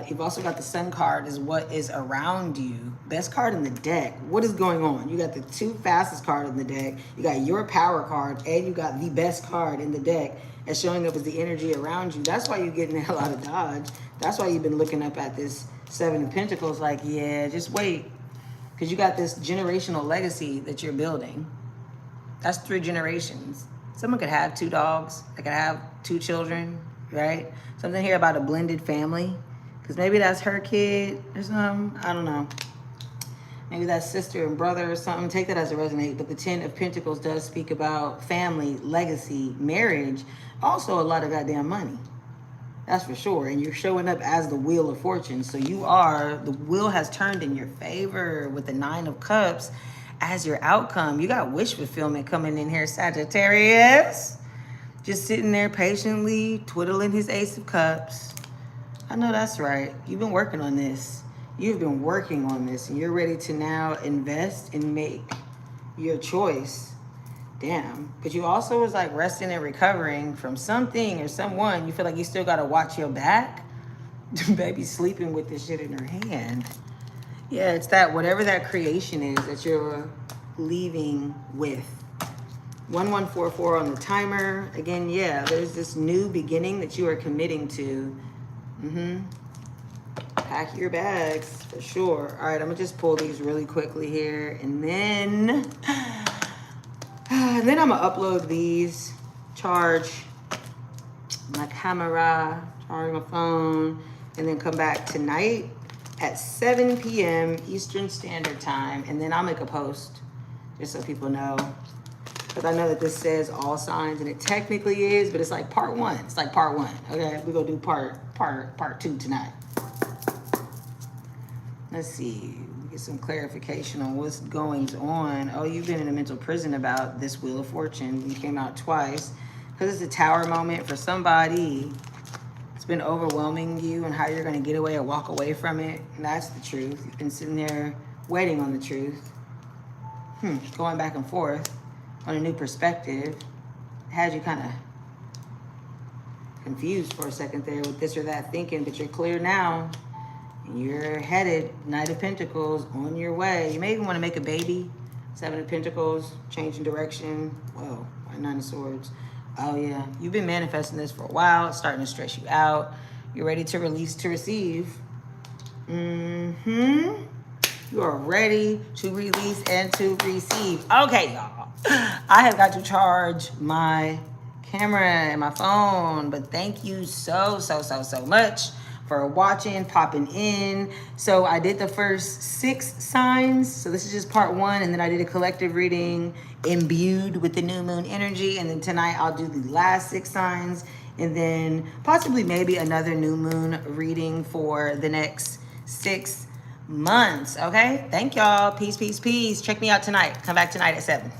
A: You've also got the Sun card is what is around you. Best card in the deck. What is going on? You got the 2 fastest card in the deck. You got your power card, and you got the best card in the deck as showing up as the energy around you. That's why you're getting the hell out of Dodge. That's why you've been looking up at this 7 of Pentacles like, yeah, just wait. Because you got this generational legacy that you're building. That's 3 generations. Someone could have 2 dogs. They could have 2 children, right? Something here about a blended family. Because maybe that's her kid or something. I don't know. Maybe that's sister and brother or something. Take that as it resonates. But the 10 of Pentacles does speak about family, legacy, marriage. Also a lot of goddamn money. That's for sure. And you're showing up as the Wheel of Fortune. So you are, the wheel has turned in your favor with the 9 of Cups as your outcome. You got wish fulfillment coming in here, Sagittarius. Just sitting there patiently twiddling his Ace of Cups. I know that's right. You've been working on this. You've been working on this, and you're ready to now invest and make your choice. Damn. But you also was like resting and recovering from something or someone. You feel like you still got to watch your back. Baby sleeping with this shit in her hand. Yeah, it's that whatever that creation is that you're leaving with. 1144 on the timer. Again, yeah, there's this new beginning that you are committing to. Pack your bags for sure. All right, I'm gonna just pull these really quickly here, and then I'm gonna upload these, charge my camera, charge my phone, and then come back tonight at 7 p.m. Eastern Standard Time, and then I'll make a post just so people know. Because I know that this says all signs, and it technically is, but it's like part 1. It's like part 1. Okay, we're gonna do part 2 tonight. Let's see, get some clarification on what's going on. Oh, you've been in a mental prison about this Wheel of Fortune. You came out twice. Because it's a tower moment for somebody. It's been overwhelming you and how you're going to get away or walk away from it. And that's the truth. You've been sitting there waiting on the truth. Going back and forth on a new perspective. Had you kind of confused for a second there with this or that thinking, but you're clear now. You're headed, Knight of Pentacles, on your way. You may even want to make a baby. 7 of Pentacles, changing direction. Whoa, 9 of Swords. Oh yeah, you've been manifesting this for a while. It's starting to stress you out. You're ready to release to receive. You are ready to release and to receive. Okay, y'all. I have got to charge my camera and my phone, but thank you so much for watching, popping in. So I did the first 6 signs. So this is just part 1. And then I did a collective reading imbued with the new moon energy. And then tonight I'll do the last 6 signs and then possibly maybe another new moon reading for the next 6 months. Okay, thank y'all. Peace, peace, peace. Check me out tonight. Come back tonight at 7.